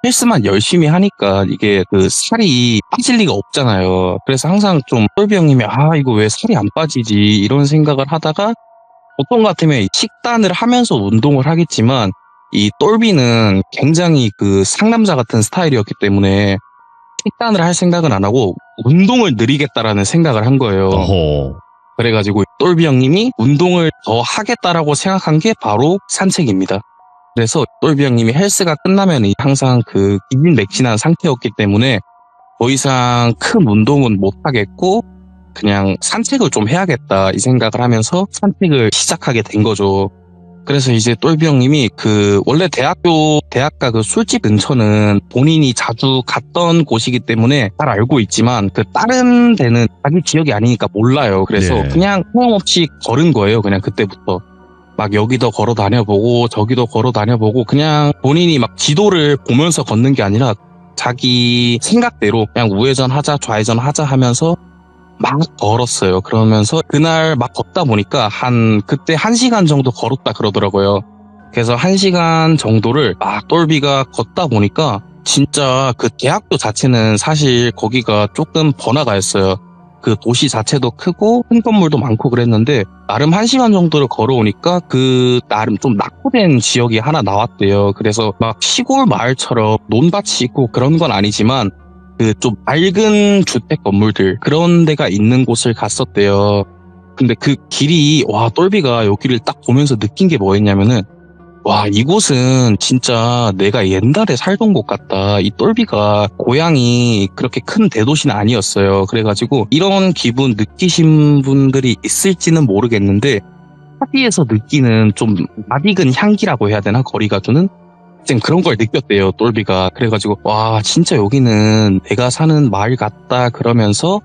헬스만 열심히 하니까 이게 그 살이 빠질 리가 없잖아요. 그래서 항상 좀 똘비 형님이 이거 왜 살이 안 빠지지 이런 생각을 하다가 보통 같으면 식단을 하면서 운동을 하겠지만 이 똘비는 굉장히 그 상남자 같은 스타일이었기 때문에 식단을 할 생각은 안 하고 운동을 늘리겠다라는 생각을 한 거예요. 어허. 그래가지고 똘비 형님이 운동을 더 하겠다라고 생각한 게 바로 산책입니다. 그래서 똘비 형님이 헬스가 끝나면 항상 그 기진맥진한 상태였기 때문에 더 이상 큰 운동은 못 하겠고 그냥 산책을 좀 해야겠다 이 생각을 하면서 산책을 시작하게 된 거죠. 그래서 이제 똘비 형님이 그 원래 대학가 그 술집 근처는 본인이 자주 갔던 곳이기 때문에 잘 알고 있지만 그 다른 데는 자기 지역이 아니니까 몰라요. 그래서 네. 그냥 소용없이 걸은 거예요. 그냥 그때부터. 막 여기도 걸어 다녀보고 저기도 걸어 다녀보고 그냥 본인이 막 지도를 보면서 걷는 게 아니라 자기 생각대로 그냥 우회전 하자 좌회전 하자 하면서 막 걸었어요. 그러면서 그날 막 걷다 보니까 그때 1시간 정도 걸었다 그러더라고요. 그래서 1시간 정도를 막 똘비가 걷다 보니까 진짜 그 대학교 자체는 사실 거기가 조금 번화가였어요. 그 도시 자체도 크고 큰 건물도 많고 그랬는데 나름 1시간 정도를 걸어오니까 그 나름 좀 낙후된 지역이 하나 나왔대요. 그래서 막 시골 마을처럼 논밭이 있고 그런 건 아니지만 그 좀 낡은 주택 건물들 그런 데가 있는 곳을 갔었대요. 근데 그 길이 똘비가 여기를 딱 보면서 느낀 게 뭐였냐면은 이곳은 진짜 내가 옛날에 살던 곳 같다. 이 똘비가 고향이 그렇게 큰 대도시는 아니었어요. 그래가지고 이런 기분 느끼신 분들이 있을지는 모르겠는데 파티에서 느끼는 좀 낯익은 향기라고 해야 되나? 거리가 주는? 그런 걸 느꼈대요, 똘비가. 그래가지고 진짜 여기는 내가 사는 마을 같다 그러면서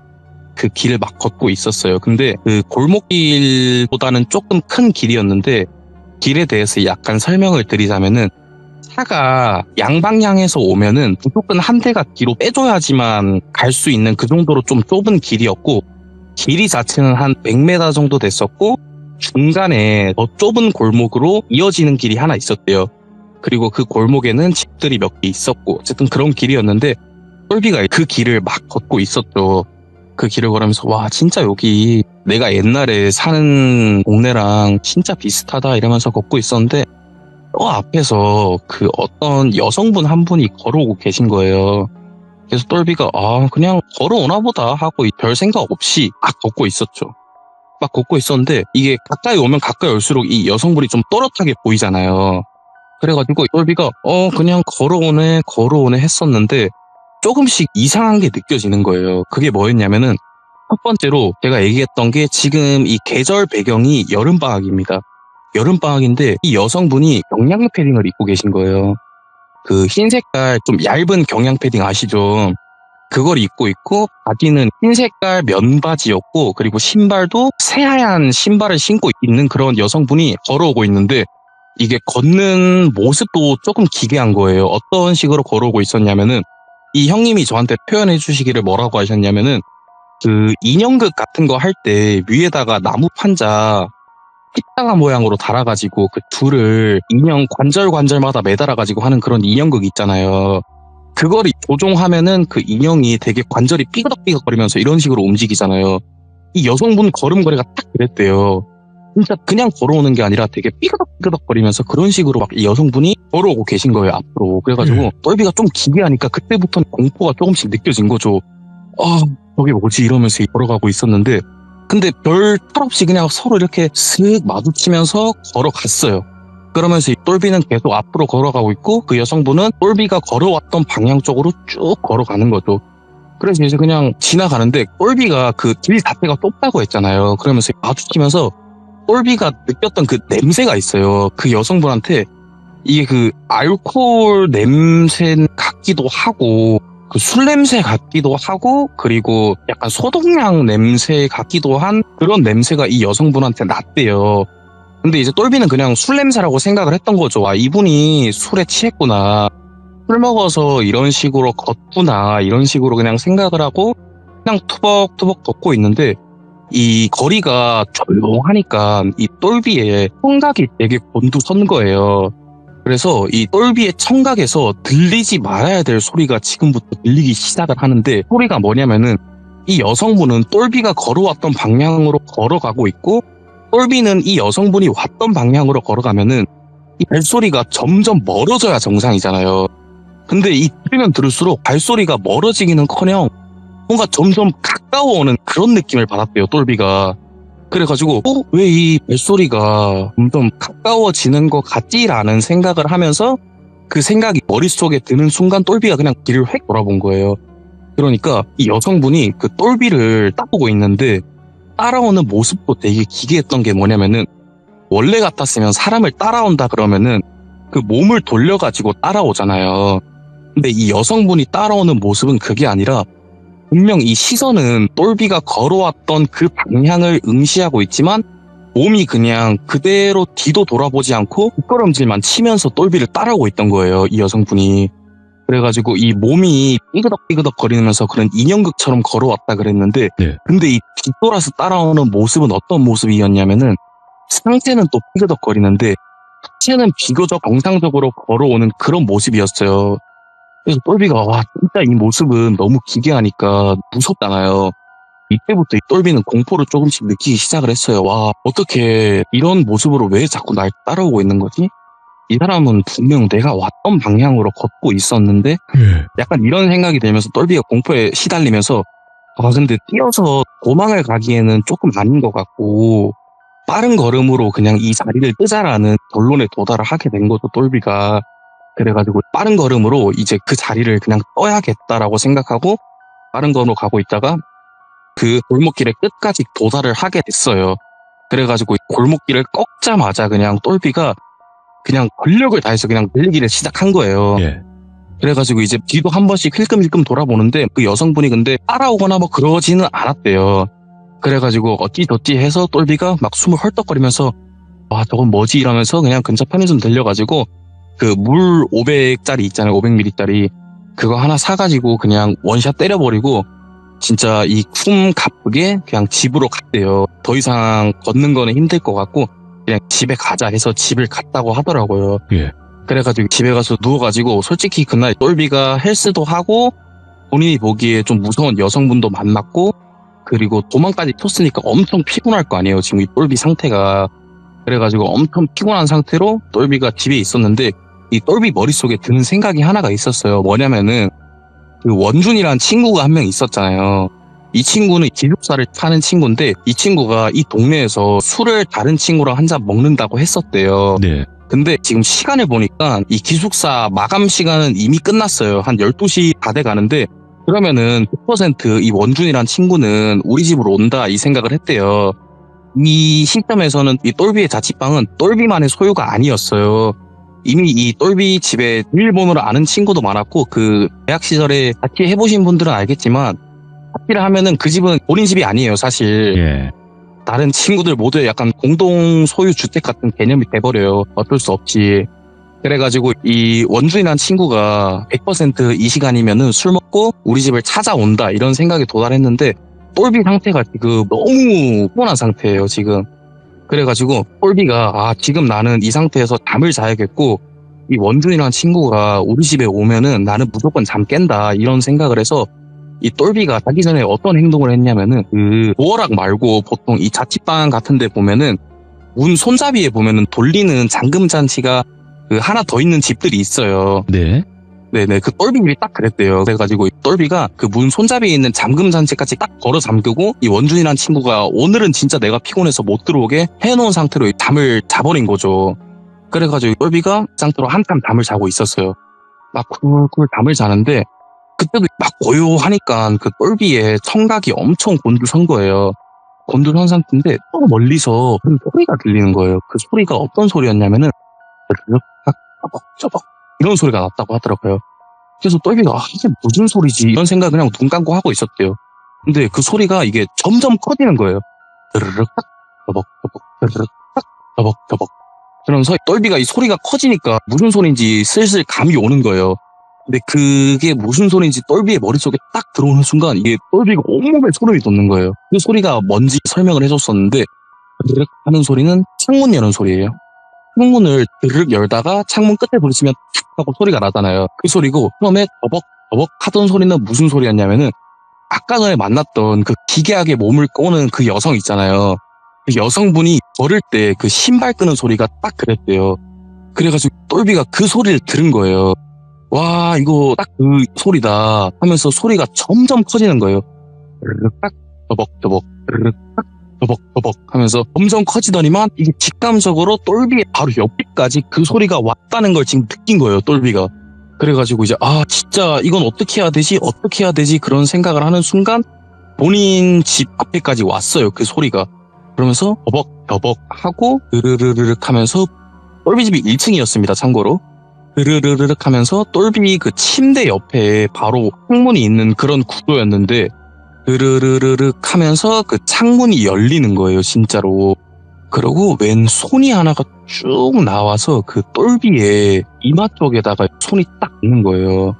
그 길을 막 걷고 있었어요. 근데 그 골목길보다는 조금 큰 길이었는데 길에 대해서 약간 설명을 드리자면은 차가 양방향에서 오면은 무조건 한 대가 뒤로 빼줘야지만 갈 수 있는 그 정도로 좀 좁은 길이었고, 길이 자체는 한 100m 정도 됐었고, 중간에 더 좁은 골목으로 이어지는 길이 하나 있었대요. 그리고 그 골목에는 집들이 몇 개 있었고, 어쨌든 그런 길이었는데 똘비가 그 길을 막 걷고 있었죠. 그 길을 걸으면서 와, 진짜 여기 내가 옛날에 사는 동네랑 진짜 비슷하다 이러면서 걷고 있었는데, 저 앞에서 그 어떤 여성분 한 분이 걸어오고 계신 거예요. 그래서 똘비가 그냥 걸어오나 보다 하고 별 생각 없이 막 걷고 있었죠. 막 걷고 있었는데 이게 가까이 오면 가까이 올수록 이 여성분이 좀 또렷하게 보이잖아요. 그래가지고 똘비가 그냥 걸어오네 했었는데 조금씩 이상한 게 느껴지는 거예요. 그게 뭐였냐면은, 첫 번째로 제가 얘기했던 게 지금 이 계절 배경이 여름방학입니다. 여름방학인데 이 여성분이 경량 패딩을 입고 계신 거예요. 그 흰 색깔 좀 얇은 경량 패딩 아시죠? 그걸 입고 있고, 바지는 흰 색깔 면바지였고, 그리고 신발도 새하얀 신발을 신고 있는 그런 여성분이 걸어오고 있는데, 이게 걷는 모습도 조금 기괴한 거예요. 어떤 식으로 걸어오고 있었냐면은, 이 형님이 저한테 표현해 주시기를 뭐라고 하셨냐면은, 그 인형극 같은 거 할 때 위에다가 나무 판자 십자가 모양으로 달아가지고 그 줄을 인형 관절마다 매달아가지고 하는 그런 인형극 있잖아요. 그걸 조종하면은 그 인형이 되게 관절이 삐그덕삐그덕거리면서 이런 식으로 움직이잖아요. 이 여성분 걸음걸이가 딱 그랬대요. 진짜 그냥 걸어오는 게 아니라 되게 삐그덕삐그덕거리면서 그런 식으로 막 이 여성분이 걸어오고 계신 거예요, 앞으로. 그래가지고 똘비가 좀 기괴하니까 그때부터는 공포가 조금씩 느껴진 거죠. 저게 뭐지 이러면서 걸어가고 있었는데, 근데 별 탈 없이 그냥 서로 이렇게 슥 마주치면서 걸어갔어요. 그러면서 이 똘비는 계속 앞으로 걸어가고 있고, 그 여성분은 똘비가 걸어왔던 방향 쪽으로 쭉 걸어가는 거죠. 그래서 이제 그냥 지나가는데, 똘비가 그 길 자체가 좁다고 했잖아요. 그러면서 마주치면서 똘비가 느꼈던 그 냄새가 있어요. 그 여성분한테 이게 그 알코올 냄새 같기도 하고, 그 술 냄새 같기도 하고, 그리고 약간 소독약 냄새 같기도 한 그런 냄새가 이 여성분한테 났대요. 근데 이제 똘비는 그냥 술 냄새라고 생각을 했던 거죠. 이분이 술에 취했구나, 술 먹어서 이런 식으로 걷구나, 이런 식으로 그냥 생각을 하고 그냥 투벅투벅 걷고 있는데, 이 거리가 조용하니까 이 똘비의 청각이 되게 곤두선 거예요. 그래서 이 똘비의 청각에서 들리지 말아야 될 소리가 지금부터 들리기 시작을 하는데, 소리가 뭐냐면은, 이 여성분은 똘비가 걸어왔던 방향으로 걸어가고 있고, 똘비는 이 여성분이 왔던 방향으로 걸어가면은 이 발소리가 점점 멀어져야 정상이잖아요. 근데 이 들으면 들을수록 발소리가 멀어지기는커녕 뭔가 점점 가까워오는 그런 느낌을 받았대요, 똘비가. 그래가지고 왜 이 벨소리가 점점 가까워지는 것 같지라는 생각을 하면서, 그 생각이 머릿속에 드는 순간 똘비가 그냥 뒤를 획 돌아본 거예요. 그러니까 이 여성분이 그 똘비를 따보고 있는데, 따라오는 모습도 되게 기괴했던 게 뭐냐면은, 원래 같았으면 사람을 따라온다 그러면은 그 몸을 돌려가지고 따라오잖아요. 근데 이 여성분이 따라오는 모습은 그게 아니라, 분명 이 시선은 똘비가 걸어왔던 그 방향을 응시하고 있지만 몸이 그냥 그대로 뒤도 돌아보지 않고 뒷걸음질만 치면서 똘비를 따라오고 있던 거예요, 이 여성분이. 그래가지고 이 몸이 삐그덕삐그덕 거리면서 그런 인형극처럼 걸어왔다 그랬는데, 근데 이 뒤돌아서 따라오는 모습은 어떤 모습이었냐면은, 상체는 또 삐그덕거리는데 하체는 비교적 정상적으로 걸어오는 그런 모습이었어요. 그래서 똘비가 진짜 이 모습은 너무 기괴하니까 무섭잖아요. 이때부터 이 똘비는 공포를 조금씩 느끼기 시작을 했어요. 어떻게 이런 모습으로 왜 자꾸 날 따라오고 있는 거지? 이 사람은 분명 내가 왔던 방향으로 걷고 있었는데, 약간 이런 생각이 들면서 똘비가 공포에 시달리면서 근데 뛰어서 도망을 가기에는 조금 아닌 것 같고, 빠른 걸음으로 그냥 이 자리를 뜨자라는 결론에 도달을 하게 된 거죠, 똘비가. 그래가지고 빠른 걸음으로 이제 그 자리를 그냥 떠야겠다라고 생각하고 빠른 걸음으로 가고 있다가 그 골목길의 끝까지 도달을 하게 됐어요. 그래가지고 골목길을 꺾자마자 그냥 똘비가 그냥 권력을 다해서 그냥 달리기를 시작한 거예요. 그래가지고 이제 뒤도 한 번씩 힐끔힐끔 돌아보는데, 그 여성분이 근데 따라오거나 뭐 그러지는 않았대요. 그래가지고 어찌저찌 해서 똘비가 막 숨을 헐떡거리면서 저건 뭐지 이러면서 그냥 근처 편의점 들려가지고 그 물 500짜리 있잖아요. 500ml짜리. 그거 하나 사가지고 그냥 원샷 때려버리고 진짜 이 숨 가쁘게 그냥 집으로 갔대요. 더 이상 걷는 거는 힘들 것 같고 그냥 집에 가자 해서 집을 갔다고 하더라고요. 예. 그래가지고 집에 가서 누워가지고 솔직히 그날 똘비가 헬스도 하고 본인이 보기에 좀 무서운 여성분도 만났고 그리고 도망까지 쳤으니까 엄청 피곤할 거 아니에요. 지금 이 똘비 상태가. 그래가지고 엄청 피곤한 상태로 똘비가 집에 있었는데 이 똘비 머릿속에 드는 생각이 하나가 있었어요. 뭐냐면은 그 원준이라는 친구가 한 명 있었잖아요. 이 친구는 기숙사를 타는 친구인데 이 친구가 이 동네에서 술을 다른 친구랑 한 잔 먹는다고 했었대요. 네. 근데 지금 시간을 보니까 이 기숙사 마감 시간은 이미 끝났어요. 한 12시 다 돼 가는데 그러면은 100%이 원준이란 친구는 우리 집으로 온다 이 생각을 했대요. 이 시점에서는 이 똘비의 자취방은 똘비만의 소유가 아니었어요. 이미 이 똘비 집에 비밀번호를 아는 친구도 많았고 그 대학 시절에 자취해보신 분들은 알겠지만 자취를 하면은 그 집은 본인 집이 아니에요 사실. 예. 다른 친구들 모두의 약간 공동 소유 주택 같은 개념이 돼버려요. 어쩔 수 없지. 그래가지고 이 원준이라는 친구가 100% 이 시간이면은 술 먹고 우리 집을 찾아온다 이런 생각에 도달했는데 똘비 상태가 지금 너무 피곤한 상태예요 지금. 그래가지고 똘비가 지금 나는 이 상태에서 잠을 자야겠고 이 원준이라는 친구가 우리 집에 오면은 나는 무조건 잠 깬다 이런 생각을 해서 이 똘비가 자기 전에 어떤 행동을 했냐면은 그 도어락 말고 보통 이 자취방 같은 데 보면은 문 손잡이에 보면은 돌리는 잠금 장치가 그 하나 더 있는 집들이 있어요. 네. 네네, 그 똘비 집이 딱 그랬대요. 그래가지고 똘비가 그 문 손잡이에 있는 잠금 장치까지 딱 걸어 잠그고 이 원준이라는 친구가 오늘은 진짜 내가 피곤해서 못 들어오게 해놓은 상태로 잠을 자버린 거죠. 그래가지고 똘비가 그 상태로 한참 잠을 자고 있었어요. 막 쿨쿨 잠을 자는데 그때도 막 고요하니까 그 똘비의 청각이 엄청 곤두선 거예요. 곤두선 상태인데 또 멀리서 그 소리가 들리는 거예요. 그 소리가 어떤 소리였냐면은 저벅 이런 소리가 났다고 하더라고요. 그래서 똘비가 이게 무슨 소리지 이런 생각 그냥 눈 감고 하고 있었대요. 근데 그 소리가 이게 점점 커지는 거예요. 드르륵 딱 저벅 드르륵 딱 저벅 그러면서 똘비가 이 소리가 커지니까 무슨 소리인지 슬슬 감이 오는 거예요. 근데 그게 무슨 소리인지 똘비의 머릿속에 딱 들어오는 순간 이게 똘비가 온몸에 소름이 돋는 거예요. 그 소리가 뭔지 설명을 해줬었는데 드르륵 하는 소리는 창문 여는 소리예요. 창문을 드르륵 열다가 창문 끝에 부딪히면 탁 하고 소리가 나잖아요. 그 소리고 처음에 더벅 하던 소리는 무슨 소리였냐면은 아까 전에 만났던 그 기괴하게 몸을 꼬는 그 여성 있잖아요. 그 여성분이 걸을 때 그 신발 끄는 소리가 딱 그랬대요. 그래가지고 똘비가 그 소리를 들은 거예요. 와 이거 딱 그 소리다 하면서 소리가 점점 커지는 거예요. 드르륵 딱 더벅 드르륵 딱 더벅 하면서 점점 커지더니만 이게 직감적으로 똘비의 바로 옆집까지 그 소리가 왔다는 걸 지금 느낀 거예요. 똘비가. 그래가지고 이제 진짜 이건 어떻게 해야 되지 그런 생각을 하는 순간 본인 집 앞에까지 왔어요. 그 소리가. 그러면서 더벅 하고 드르르르륵 하면서 똘비 집이 1층이었습니다. 참고로. 드르르르륵 하면서 똘비 그 침대 옆에 바로 창문이 있는 그런 구조였는데 드르르르륵 하면서 그 창문이 열리는 거예요, 진짜로. 그리고 웬 손이 하나가 쭉 나와서 그 똘비의 이마 쪽에다가 손이 딱 있는 거예요.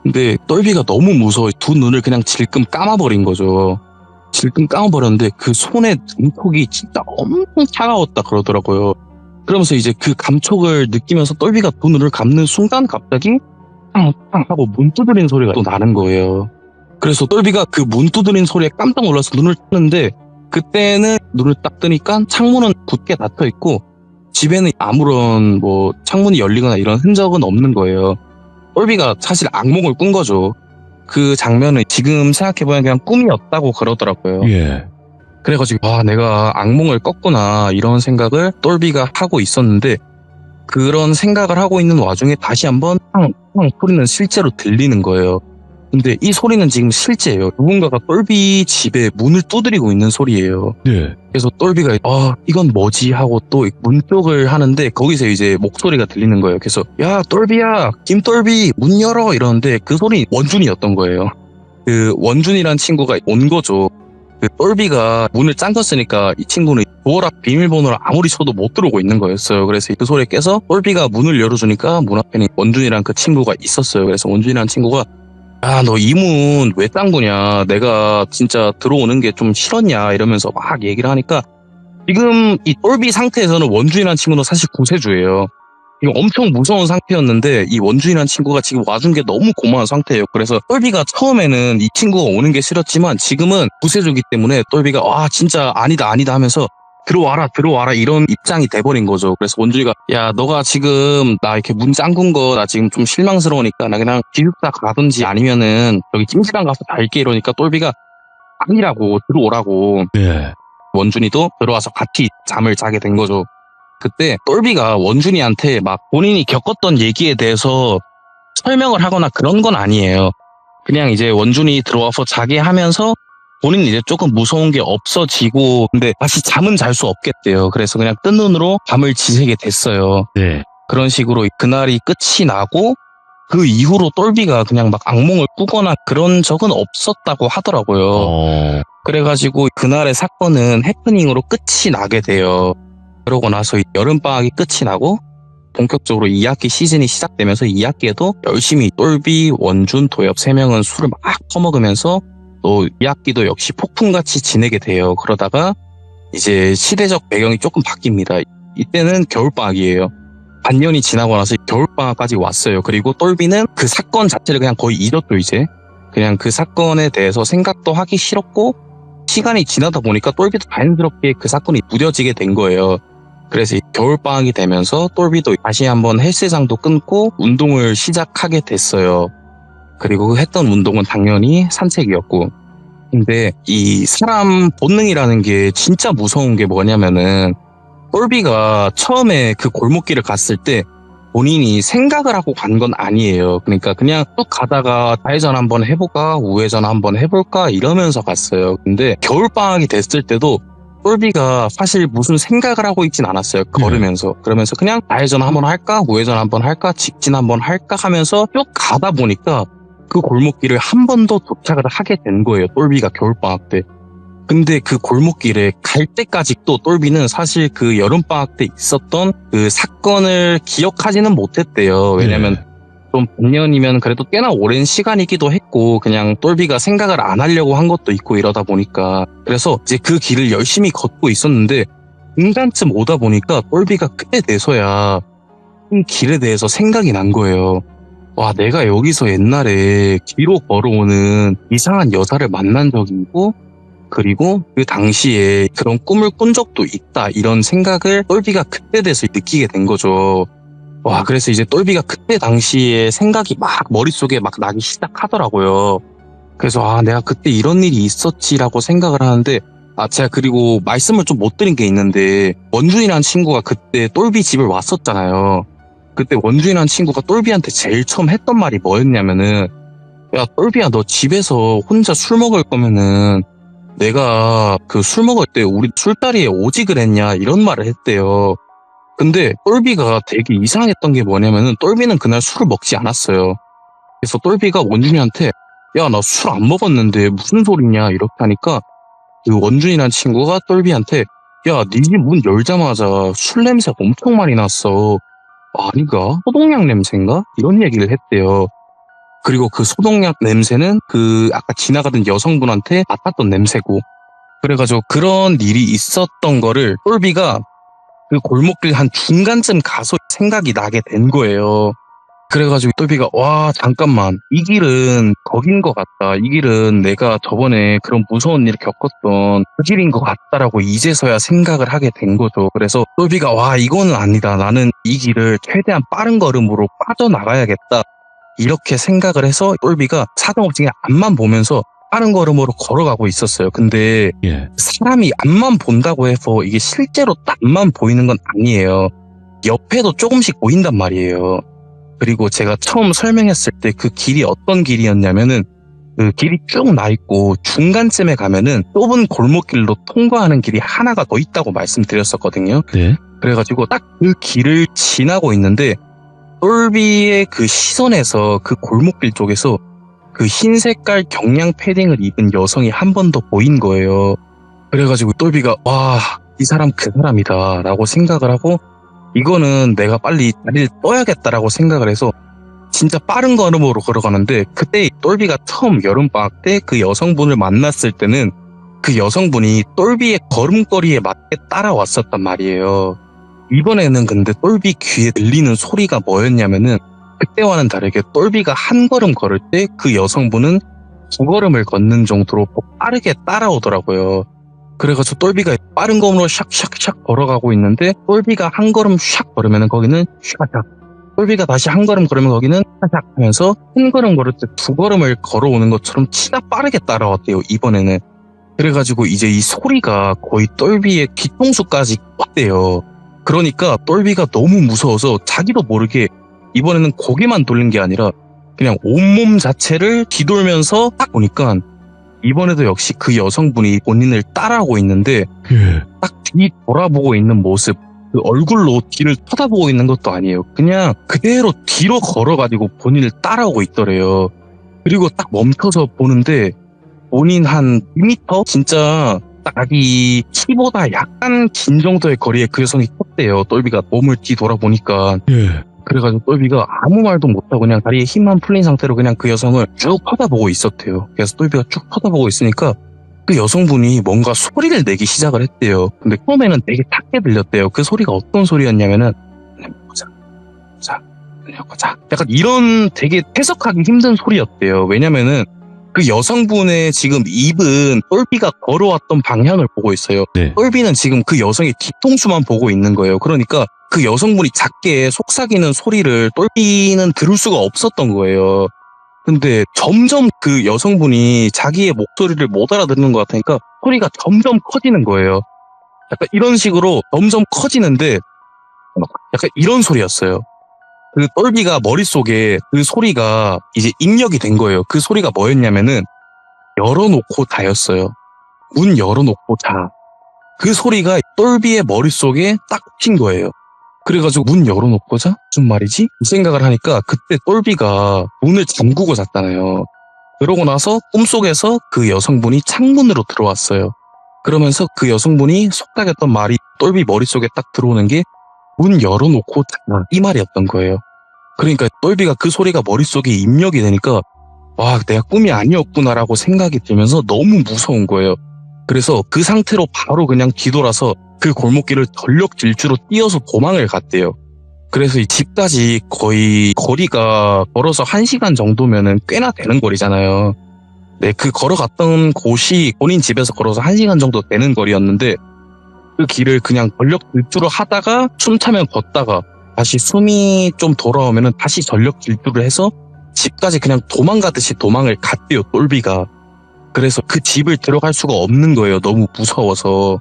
근데 똘비가 너무 무서워 두 눈을 그냥 질끔 감아버린 거죠. 질끔 감아버렸는데 그 손의 등촉이 진짜 엄청 차가웠다 그러더라고요. 그러면서 이제 그 감촉을 느끼면서 똘비가 두 눈을 감는 순간 갑자기 팡팡 하고 문 두드리는 소리가 또 나는 거예요. 그래서 똘비가 그 문 두드린 소리에 깜짝 놀라서 눈을 뜨는데 그때는 눈을 딱 뜨니까 창문은 굳게 닫혀 있고 집에는 아무런 뭐 창문이 열리거나 이런 흔적은 없는 거예요. 똘비가 사실 악몽을 꾼 거죠. 그 장면은 지금 생각해보면 그냥 꿈이었다고 그러더라고요. 예. 그래가지고 내가 악몽을 꿨구나 이런 생각을 똘비가 하고 있었는데 그런 생각을 하고 있는 와중에 다시 한번 팡팡 소리는 실제로 들리는 거예요. 근데 이 소리는 지금 실제예요. 누군가가 똘비 집에 문을 두드리고 있는 소리예요. 네. 그래서 똘비가 이건 뭐지 하고 또 문 쪽을 하는데 거기서 이제 목소리가 들리는 거예요. 그래서 야 똘비야 김똘비 문 열어 이러는데 그 소리 원준이었던 거예요. 그 원준이란 친구가 온 거죠. 그 똘비가 문을 잠갔으니까 이 친구는 도어락 비밀번호를 아무리 쳐도 못 들어오고 있는 거였어요. 그래서 그 소리에 깨서 똘비가 문을 열어주니까 문 앞에는 원준이랑 그 친구가 있었어요. 그래서 원준이랑 친구가 야, 너 이 문 왜 잠그냐? 내가 진짜 들어오는 게 좀 싫었냐? 이러면서 막 얘기를 하니까 지금 이 똘비 상태에서는 원준이라는 친구는 사실 구세주예요. 이거 엄청 무서운 상태였는데 이 원준이라는 친구가 지금 와준 게 너무 고마운 상태예요. 그래서 똘비가 처음에는 이 친구가 오는 게 싫었지만 지금은 구세주기 때문에 똘비가 와 진짜 아니다 하면서 들어와라 이런 입장이 돼버린 거죠. 그래서 원준이가 야 너가 지금 나 이렇게 문 잠근 거 나 지금 좀 실망스러우니까 나 그냥 기숙사 가든지 아니면은 여기 찜질방 가서 잘게 이러니까 똘비가 아니라고 들어오라고. 예. 원준이도 들어와서 같이 잠을 자게 된 거죠. 그때 똘비가 원준이한테 막 본인이 겪었던 얘기에 대해서 설명을 하거나 그런 건 아니에요. 그냥 이제 원준이 들어와서 자게 하면서 본인은 이제 조금 무서운 게 없어지고 근데 다시 잠은 잘 수 없겠대요. 그래서 그냥 뜬 눈으로 밤을 지새게 됐어요. 네. 그런 식으로 그날이 끝이 나고 그 이후로 똘비가 그냥 막 악몽을 꾸거나 그런 적은 없었다고 하더라고요. 그래가지고 그날의 사건은 해프닝으로 끝이 나게 돼요. 그러고 나서 여름방학이 끝이 나고 본격적으로 2학기 시즌이 시작되면서 2학기에도 열심히 똘비, 원준, 도엽 3명은 술을 막 퍼먹으면서 또 2학기도 역시 폭풍같이 지내게 돼요. 그러다가 이제 시대적 배경이 조금 바뀝니다. 이때는 겨울방학이에요. 반년이 지나고 나서 겨울방학까지 왔어요. 그리고 똘비는 그 사건 자체를 그냥 거의 잊었죠, 이제. 그냥 그 사건에 대해서 생각도 하기 싫었고 시간이 지나다 보니까 똘비도 자연스럽게 그 사건이 무뎌지게 된 거예요. 그래서 겨울방학이 되면서 똘비도 다시 한번 헬스장도 끊고 운동을 시작하게 됐어요. 그리고 그 했던 운동은 당연히 산책이었고. 근데 이 사람 본능이라는 게 진짜 무서운 게 뭐냐면은 똘비가 처음에 그 골목길을 갔을 때 본인이 생각을 하고 간 건 아니에요. 그러니까 그냥 쭉 가다가 좌회전 한번 해볼까 우회전 한번 해볼까 이러면서 갔어요. 근데 겨울방학이 됐을 때도 똘비가 사실 무슨 생각을 하고 있진 않았어요. 걸으면서. 그러면서 그냥 좌회전 한번 할까 우회전 한번 할까 직진 한번 할까 하면서 쭉 가다 보니까 그 골목길을 한 번 더 도착을 하게 된 거예요. 똘비가 겨울방학 때. 근데 그 골목길에 갈 때까지 또 똘비는 사실 그 여름방학 때 있었던 그 사건을 기억하지는 못했대요. 왜냐면 좀 반년이면 그래도 꽤나 오랜 시간이기도 했고 그냥 똘비가 생각을 안 하려고 한 것도 있고 이러다 보니까 그래서 이제 그 길을 열심히 걷고 있었는데 중간쯤 오다 보니까 똘비가 그때 돼서야 이 길에 대해서 생각이 난 거예요. 와, 내가 여기서 옛날에 뒤로 걸어오는 이상한 여자를 만난 적이 있고 그리고 그 당시에 그런 꿈을 꾼 적도 있다 이런 생각을 똘비가 그때 돼서 느끼게 된 거죠. 와, 그래서 이제 똘비가 그때 당시에 생각이 막 머릿속에 막 나기 시작하더라고요. 그래서 아, 내가 그때 이런 일이 있었지라고 생각을 하는데 제가 그리고 말씀을 좀 못 드린 게 있는데 원준이라는 친구가 그때 똘비 집을 왔었잖아요. 그때 원준이라는 친구가 똘비한테 제일 처음 했던 말이 뭐였냐면은 야, 똘비야, 너 집에서 혼자 술 먹을 거면은 내가 그 술 먹을 때 우리 술자리에 오지 그랬냐 이런 말을 했대요. 근데 똘비가 되게 이상했던 게 뭐냐면은 똘비는 그날 술을 먹지 않았어요. 그래서 똘비가 원준이한테 야, 나 술 안 먹었는데 무슨 소리냐 이렇게 하니까 그 원준이라는 친구가 똘비한테 야, 네 집 문 열자마자 술 냄새 엄청 많이 났어. 아닌가? 소독약 냄새인가? 이런 얘기를 했대요. 그리고 그 소독약 냄새는 그 아까 지나가던 여성분한테 맡았던 냄새고 그래가지고 그런 일이 있었던 거를 똘비가 그 골목길 한 중간쯤 가서 생각이 나게 된 거예요. 그래가지고 똘비가 와 잠깐만 이 길은 거긴 것 같다. 이 길은 내가 저번에 그런 무서운 일을 겪었던 그 길인 것 같다라고 이제서야 생각을 하게 된 거죠. 그래서 똘비가 와 이거는 아니다. 나는 이 길을 최대한 빠른 걸음으로 빠져나가야겠다. 이렇게 생각을 해서 똘비가 사정없이 그냥 앞만 보면서 빠른 걸음으로 걸어가고 있었어요. 근데 사람이 앞만 본다고 해서 이게 실제로 딱 앞만 보이는 건 아니에요. 옆에도 조금씩 보인단 말이에요. 그리고 제가 처음 설명했을 때 그 길이 어떤 길이었냐면은 그 길이 쭉 나 있고 중간쯤에 가면은 좁은 골목길로 통과하는 길이 하나가 더 있다고 말씀드렸었거든요. 네. 그래가지고 딱 그 길을 지나고 있는데 똘비의 그 시선에서 그 골목길 쪽에서 그 흰 색깔 경량 패딩을 입은 여성이 한 번 더 보인 거예요. 그래가지고 똘비가 와, 이 사람 그 사람이다 라고 생각을 하고 이거는 내가 빨리 다리를 떠야겠다라고 생각을 해서 진짜 빠른 걸음으로 걸어가는데 그때 똘비가 처음 여름방학 때 그 여성분을 만났을 때는 그 여성분이 똘비의 걸음걸이에 맞게 따라왔었단 말이에요. 이번에는 근데 똘비 귀에 들리는 소리가 뭐였냐면은 그때와는 다르게 똘비가 한 걸음 걸을 때 그 여성분은 두 걸음을 걷는 정도로 빠르게 따라오더라고요. 그래가지고 똘비가 빠른 걸음으로 샥샥샥 걸어가고 있는데 똘비가 한 걸음 샥 걸으면 거기는 샥샥, 똘비가 다시 한 걸음 걸으면 거기는 샥샥 하면서 한 걸음 걸을 때 두 걸음을 걸어오는 것처럼 치다 빠르게 따라왔대요, 이번에는. 그래가지고 이제 이 소리가 거의 똘비의 뒤통수까지 왔대요. 그러니까 똘비가 너무 무서워서 자기도 모르게 이번에는 고개만 돌린 게 아니라 그냥 온몸 자체를 뒤돌면서 딱 보니까 이번에도 역시 그 여성분이 본인을 따라오고 있는데 딱 뒤 돌아보고 있는 모습, 그 얼굴로 뒤를 쳐다보고 있는 것도 아니에요. 그냥 그대로 뒤로 걸어가지고 본인을 따라오고 있더래요. 그리고 딱 멈춰서 보는데 본인 한 2m? 진짜 딱 자기 키보다 약간 긴 정도의 거리에 그 여성이 섰대요. 똘비가 몸을 뒤돌아보니까. 그래가지고 똘비가 아무 말도 못하고 그냥 다리에 힘만 풀린 상태로 그냥 그 여성을 쭉 쳐다보고 있었대요. 그래서 똘비가 쭉 쳐다보고 있으니까 그 여성분이 뭔가 소리를 내기 시작을 했대요. 근데 처음에는 되게 작게 들렸대요. 그 소리가 어떤 소리였냐면은 보자. 약간 이런 되게 해석하기 힘든 소리였대요. 왜냐면은 그 여성분의 지금 입은 똘비가 걸어왔던 방향을 보고 있어요. 네. 똘비는 지금 그 여성의 뒤통수만 보고 있는 거예요. 그러니까 그 여성분이 작게 속삭이는 소리를 똘비는 들을 수가 없었던 거예요. 근데 점점 그 여성분이 자기의 목소리를 못 알아듣는 것 같으니까 소리가 점점 커지는 거예요. 약간 이런 식으로 점점 커지는데 약간 이런 소리였어요. 그 똘비가 머릿속에 그 소리가 이제 입력이 된 거예요. 그 소리가 뭐였냐면은 열어놓고 자였어요. 문 열어놓고 자. 그 소리가 똘비의 머릿속에 딱 핀 거예요. 그래가지고 문 열어놓고 자? 무슨 말이지? 이 생각을 하니까 그때 똘비가 문을 잠그고 잤잖아요. 그러고 나서 꿈속에서 그 여성분이 창문으로 들어왔어요. 그러면서 그 여성분이 속닥였던 말이 똘비 머릿속에 딱 들어오는 게 문 열어놓고 자, 이 말이었던 거예요. 그러니까 똘비가 그 소리가 머릿속에 입력이 되니까 와, 내가 꿈이 아니었구나라고 생각이 들면서 너무 무서운 거예요. 그래서 그 상태로 바로 그냥 뒤돌아서 그 골목길을 전력 질주로 뛰어서 도망을 갔대요. 그래서 이 집까지 거의 거리가 걸어서 1시간 정도면은 꽤나 되는 거리잖아요. 네, 그 걸어갔던 곳이 본인 집에서 걸어서 1시간 정도 되는 거리였는데 그 길을 그냥 전력 질주를 하다가 숨 차면 걷다가 다시 숨이 좀 돌아오면은 다시 전력 질주를 해서 집까지 그냥 도망가듯이 도망을 갔대요, 똘비가. 그래서 그 집을 들어갈 수가 없는 거예요, 너무 무서워서.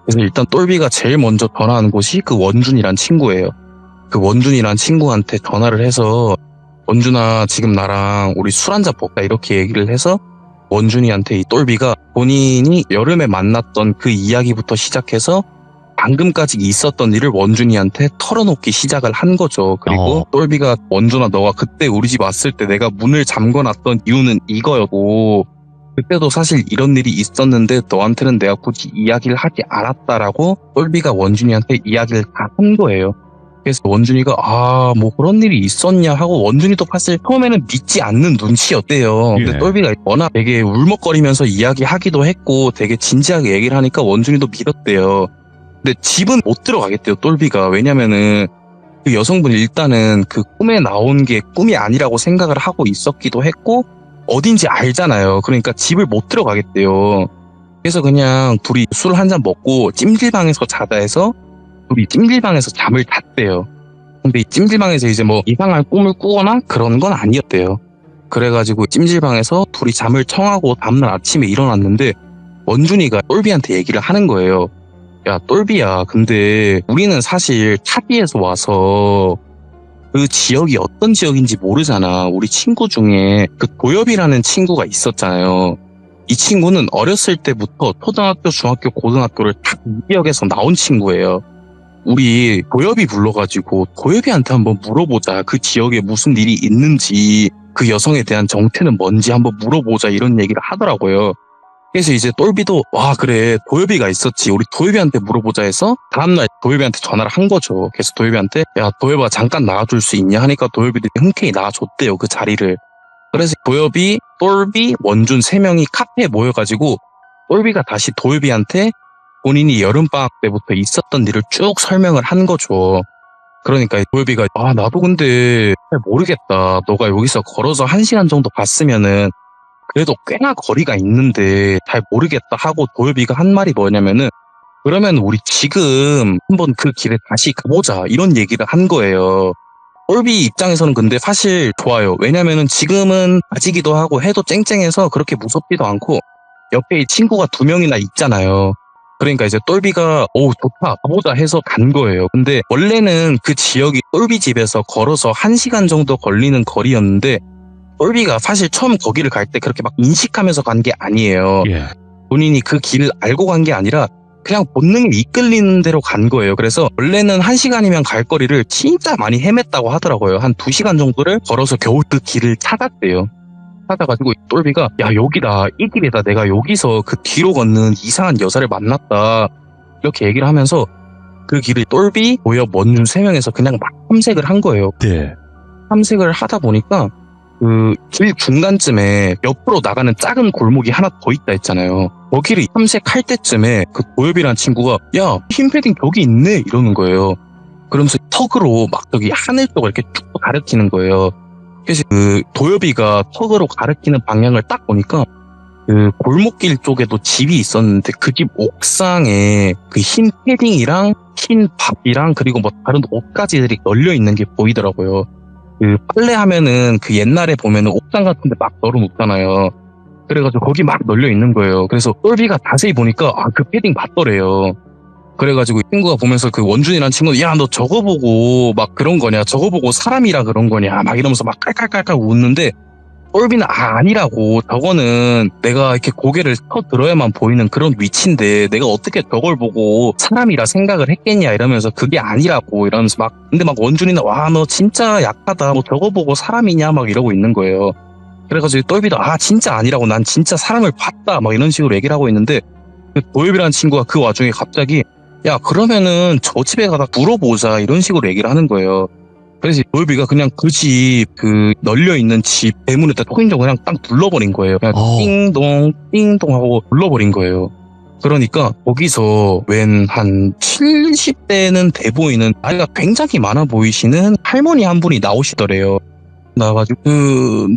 그래서 일단 똘비가 제일 먼저 전화한 곳이 그 원준이란 친구예요. 그 원준이란 친구한테 전화를 해서 원준아, 지금 나랑 우리 술 한잔 먹자 이렇게 얘기를 해서 원준이한테 이 똘비가 본인이 여름에 만났던 그 이야기부터 시작해서 방금까지 있었던 일을 원준이한테 털어놓기 시작을 한 거죠. 그리고 똘비가 원준아, 너가 그때 우리 집 왔을 때 내가 문을 잠궈놨던 이유는 이거였고 그때도 사실 이런 일이 있었는데 너한테는 내가 굳이 이야기를 하지 않았다라고 똘비가 원준이한테 이야기를 다 한 거예요. 그래서 원준이가 뭐 그런 일이 있었냐 하고 원준이도 사실 처음에는 믿지 않는 눈치였대요. 근데 똘비가 워낙 되게 울먹거리면서 이야기하기도 했고 되게 진지하게 얘기를 하니까 원준이도 믿었대요. 근데 집은 못 들어가겠대요, 똘비가. 왜냐면은 그 여성분이 일단은 그 꿈에 나온 게 꿈이 아니라고 생각을 하고 있었기도 했고 어딘지 알잖아요. 그러니까 집을 못 들어가겠대요. 그래서 그냥 둘이 술 한잔 먹고 찜질방에서 자다 해서 둘이 찜질방에서 잠을 잤대요. 근데 이 찜질방에서 이제 뭐 이상한 꿈을 꾸거나 그런 건 아니었대요. 그래가지고 찜질방에서 둘이 잠을 청하고 다음날 아침에 일어났는데 원준이가 똘비한테 얘기를 하는 거예요. 야, 똘비야, 근데 우리는 사실 타지에서 와서 그 지역이 어떤 지역인지 모르잖아. 우리 친구 중에 그 도엽이라는 친구가 있었잖아요. 이 친구는 어렸을 때부터 초등학교, 중학교, 고등학교를 다 이 지역에서 나온 친구예요. 우리 도엽이 불러가지고 도엽이한테 한번 물어보자. 그 지역에 무슨 일이 있는지 그 여성에 대한 정체는 뭔지 한번 물어보자 이런 얘기를 하더라고요. 그래서 이제 똘비도 와 그래 도엽이가 있었지 우리 도엽이한테 물어보자 해서 다음날 도엽이한테 전화를 한 거죠. 그래서 도엽이한테 야 도엽아 잠깐 나와줄 수 있냐 하니까 도엽이도 흔쾌히 나와줬대요 그 자리를. 그래서 도엽이 똘비 원준 3명이 카페에 모여가지고 똘비가 다시 도엽이한테 본인이 여름방학 때부터 있었던 일을 쭉 설명을 한 거죠. 그러니까 도엽이가 아 나도 근데 잘 모르겠다. 너가 여기서 걸어서 1시간 정도 갔으면은 그래도 꽤나 거리가 있는데 잘 모르겠다 하고 도엽이가 한 말이 뭐냐면은 그러면 우리 지금 한번 그 길에 다시 가보자 이런 얘기를 한 거예요. 똘비 입장에서는 근데 사실 좋아요. 왜냐면은 지금은 아지기도 하고 해도 쨍쨍해서 그렇게 무섭지도 않고 옆에 친구가 2명이나 있잖아요. 그러니까 이제 똘비가 오 좋다 가보자 해서 간 거예요. 근데 원래는 그 지역이 똘비 집에서 걸어서 1시간 정도 걸리는 거리였는데 똘비가 사실 처음 거기를 갈 때 그렇게 막 인식하면서 간 게 아니에요. 예. 본인이 그 길을 알고 간 게 아니라 그냥 본능에 이끌리는 대로 간 거예요. 그래서 원래는 1시간이면 갈 거리를 진짜 많이 헤맸다고 하더라고요. 한 2시간 정도를 걸어서 겨우 그 길을 찾았대요. 찾아가지고 똘비가 야 여기다 이 길이다 내가 여기서 그 뒤로 걷는 이상한 여자를 만났다 이렇게 얘기를 하면서 그 길을 똘비, 도엽, 원준 3명에서 그냥 막 탐색을 한 거예요. 네. 탐색을 하다 보니까 그 길 중간쯤에 옆으로 나가는 작은 골목이 하나 더 있다 했잖아요. 거기를 탐색할 때쯤에 그 도엽이라는 친구가 야 흰 패딩 저기 있네 이러는 거예요. 그러면서 턱으로 막 저기 하늘 쪽을 이렇게 쭉 가리키는 거예요. 그래서 그 도엽이가 턱으로 가리키는 방향을 딱 보니까 그 골목길 쪽에도 집이 있었는데 그 집 옥상에 그 흰 패딩이랑 흰 밥이랑 그리고 뭐 다른 옷가지들이 널려 있는 게 보이더라고요. 그 빨래하면은 그 옛날에 보면은 옥상 같은데 막 널어놓잖아요. 그래가지고 거기 막 널려 있는 거예요. 그래서 똘비가 자세히 보니까 아 그 패딩 맞더래요. 그래가지고 친구가 보면서 그 원준이라는 친구가 야 너 저거 보고 막 그런 거냐 저거 보고 사람이라 그런 거냐 막 이러면서 막 깔깔깔깔 웃는데 똘비는 아니라고 저거는 내가 이렇게 고개를 터들어야만 보이는 그런 위치인데 내가 어떻게 저걸 보고 사람이라 생각을 했겠냐 이러면서 그게 아니라고 이러면서 막 근데 막 원준이는 와 너 진짜 약하다 뭐 저거 보고 사람이냐 막 이러고 있는 거예요. 그래가지고 똘비도 아 진짜 아니라고 난 진짜 사람을 봤다 막 이런 식으로 얘기를 하고 있는데 그 도엽이라는 친구가 그 와중에 갑자기 야 그러면은 저 집에 가다 물어보자 이런 식으로 얘기를 하는 거예요. 그래서 도엽이가 그냥 그 집 그 널려있는 집 대문에다 초인종 그냥 딱 눌러버린 거예요. 그냥 띵동 띵동 하고 눌러버린 거예요. 그러니까 거기서 웬 한 70대는 돼 보이는 나이가 굉장히 많아 보이시는 할머니 한 분이 나오시더래요. 나와가지고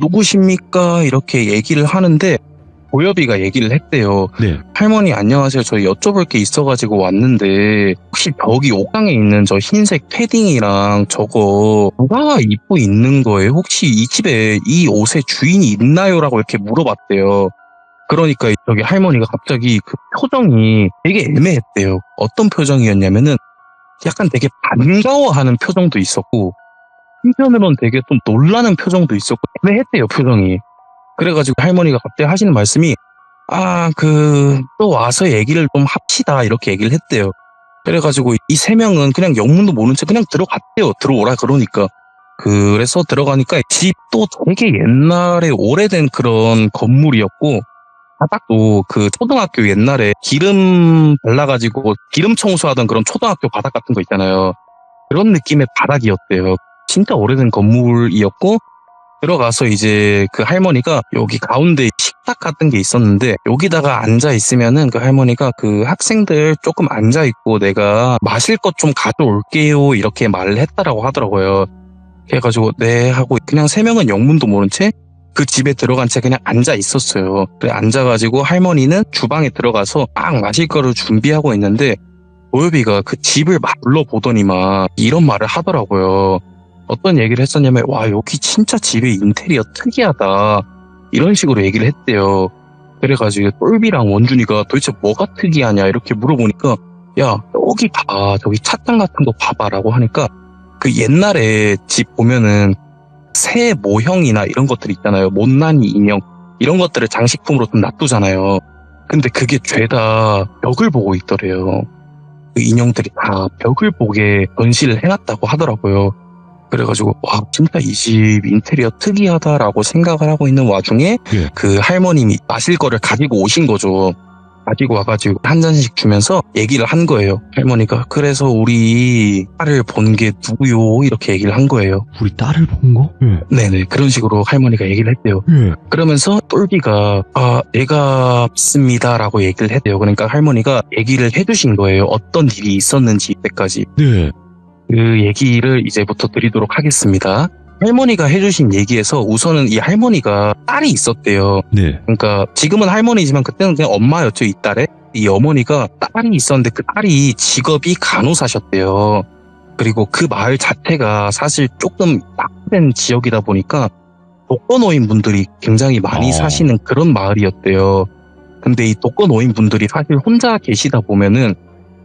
누구십니까 이렇게 얘기를 하는데 도엽이가 얘기를 했대요. 네. 할머니 안녕하세요. 저 여쭤볼 게 있어가지고 왔는데 혹시 저기 옥상에 있는 저 흰색 패딩이랑 저거 누가 입고 있는 거예요? 혹시 이 집에 이 옷의 주인이 있나요? 라고 이렇게 물어봤대요. 그러니까 저기 할머니가 갑자기 그 표정이 되게 애매했대요. 어떤 표정이었냐면은 약간 되게 반가워하는 표정도 있었고 한편으로는 되게 좀 놀라는 표정도 있었고 애매했대요 표정이. 그래가지고 할머니가 갑자기 하시는 말씀이 또 와서 얘기를 좀 합시다 이렇게 얘기를 했대요. 그래가지고 이 3명은 그냥 영문도 모른 채 그냥 들어갔대요. 들어오라 그러니까. 그래서 들어가니까 집도 되게 옛날에 오래된 그런 건물이었고 바닥도 그 초등학교 옛날에 기름 발라가지고 기름 청소하던 그런 초등학교 바닥 같은 거 있잖아요. 그런 느낌의 바닥이었대요. 진짜 오래된 건물이었고 들어가서 이제 그 할머니가 여기 가운데 식탁 같은 게 있었는데 여기다가 앉아 있으면은 그 할머니가 그 학생들 조금 앉아 있고 내가 마실 것 좀 가져올게요 이렇게 말을 했다라고 하더라고요. 그래가지고 네 하고 그냥 3명은 영문도 모른 채 그 집에 들어간 채 그냥 앉아 있었어요. 그래 앉아가지고 할머니는 주방에 들어가서 막 마실 거를 준비하고 있는데 도엽이가 그 집을 막 둘러보더니만 이런 말을 하더라고요. 어떤 얘기를 했었냐면 와 여기 진짜 집의 인테리어 특이하다 이런 식으로 얘기를 했대요. 그래가지고 똘비랑 원준이가 도대체 뭐가 특이하냐 이렇게 물어보니까 야 여기 봐 저기 찻잔 같은 거 봐봐라고 하니까 그 옛날에 집 보면은 새 모형이나 이런 것들 있잖아요. 못난이 인형 이런 것들을 장식품으로 좀 놔두잖아요. 근데 그게 죄다 벽을 보고 있더래요. 그 인형들이 다 벽을 보게 전시를 해놨다고 하더라고요. 그래가지고 와 진짜 이 집 인테리어 특이하다라고 생각을 하고 있는 와중에 예. 그 할머님이 마실 거를 가지고 오신 거죠. 가지고 와가지고 한 잔씩 주면서 얘기를 한 거예요. 할머니가 그래서 우리 딸을 본 게 누구요? 이렇게 얘기를 한 거예요. 우리 딸을 본 거? 예. 네네 그런 식으로 할머니가 얘기를 했대요. 예. 그러면서 똘비가 내가 믿습니다라고 얘기를 했대요. 그러니까 할머니가 얘기를 해주신 거예요. 어떤 일이 있었는지 이때까지. 네. 그 얘기를 이제부터 드리도록 하겠습니다. 할머니가 해주신 얘기에서 우선은 이 할머니가 딸이 있었대요. 네. 그러니까 지금은 할머니지만 그때는 그냥 엄마였죠. 이 딸의. 이 어머니가 딸이 있었는데 그 딸이 직업이 간호사셨대요. 그리고 그 마을 자체가 사실 조금 낙후된 지역이다 보니까 독거노인 분들이 굉장히 많이 사시는 그런 마을이었대요. 근데 이 독거노인 분들이 사실 혼자 계시다 보면은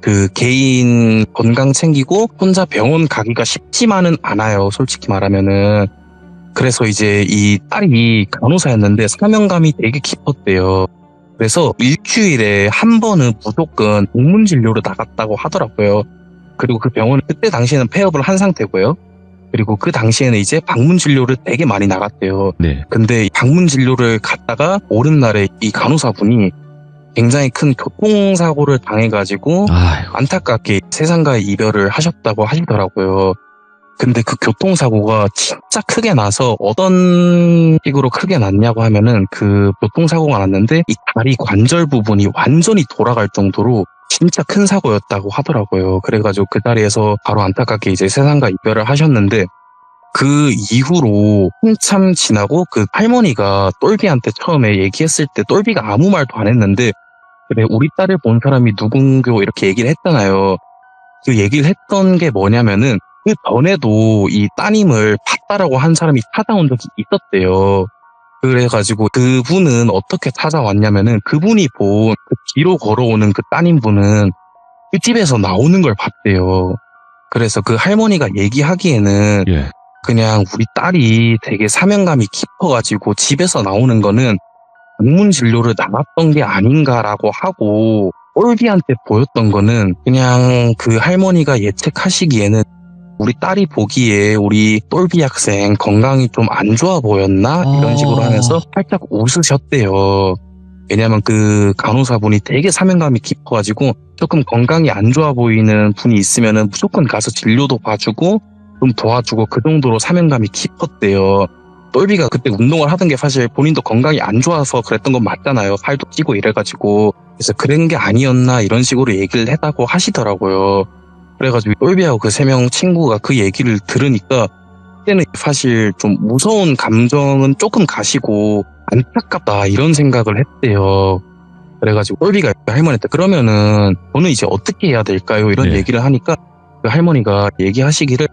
그 개인 건강 챙기고 혼자 병원 가기가 쉽지만은 않아요. 솔직히 말하면은. 그래서 이제 이 딸이 간호사였는데 사명감이 되게 깊었대요. 그래서 일주일에 한 번은 무조건 방문 진료를 나갔다고 하더라고요. 그리고 그 병원은 그때 당시에는 폐업을 한 상태고요. 그리고 그 당시에는 이제 방문 진료를 되게 많이 나갔대요. 네. 근데 방문 진료를 갔다가 오는 날에 이 간호사분이 굉장히 큰 교통사고를 당해가지고 아유. 안타깝게 세상과의 이별을 하셨다고 하시더라고요. 근데 그 교통사고가 진짜 크게 나서 어떤 식으로 크게 났냐고 하면은 그 교통사고가 났는데 이 다리 관절 부분이 완전히 돌아갈 정도로 진짜 큰 사고였다고 하더라고요. 그래가지고 그 자리에서 바로 안타깝게 이제 세상과 이별을 하셨는데 그 이후로 한참 지나고 그 할머니가 똘비한테 처음에 얘기했을 때 똘비가 아무 말도 안 했는데 그래 우리 딸을 본 사람이 누군고 이렇게 얘기를 했잖아요. 그 얘기를 했던 게 뭐냐면은 그 전에도 이 따님을 봤다라고 한 사람이 찾아온 적이 있었대요. 그래가지고 그분은 어떻게 찾아왔냐면은 그분이 본 그 뒤로 걸어오는 그 따님분은 그 집에서 나오는 걸 봤대요. 그래서 그 할머니가 얘기하기에는 예. 그냥 우리 딸이 되게 사명감이 깊어가지고 집에서 나오는 거는 방문 진료를 나갔던 게 아닌가라고 하고 똘비한테 보였던 거는 그냥 그 할머니가 예측하시기에는 우리 딸이 보기에 우리 똘비 학생 건강이 좀 안 좋아 보였나? 이런 식으로 하면서 살짝 웃으셨대요. 왜냐면 그 간호사분이 되게 사명감이 깊어가지고 조금 건강이 안 좋아 보이는 분이 있으면은 무조건 가서 진료도 봐주고 좀 도와주고 그 정도로 사명감이 깊었대요. 똘비가 그때 운동을 하던 게 사실 본인도 건강이 안 좋아서 그랬던 건 맞잖아요. 살도 찌고 이래가지고. 그래서 그런 게 아니었나 이런 식으로 얘기를 했다고 하시더라고요. 그래가지고 똘비하고 그 3명 친구가 그 얘기를 들으니까 그때는 사실 좀 무서운 감정은 조금 가시고 안타깝다 이런 생각을 했대요. 그래가지고 똘비가 할머니한테 그러면은 저는 이제 어떻게 해야 될까요? 이런 네. 얘기를 하니까 그 할머니가 얘기하시기를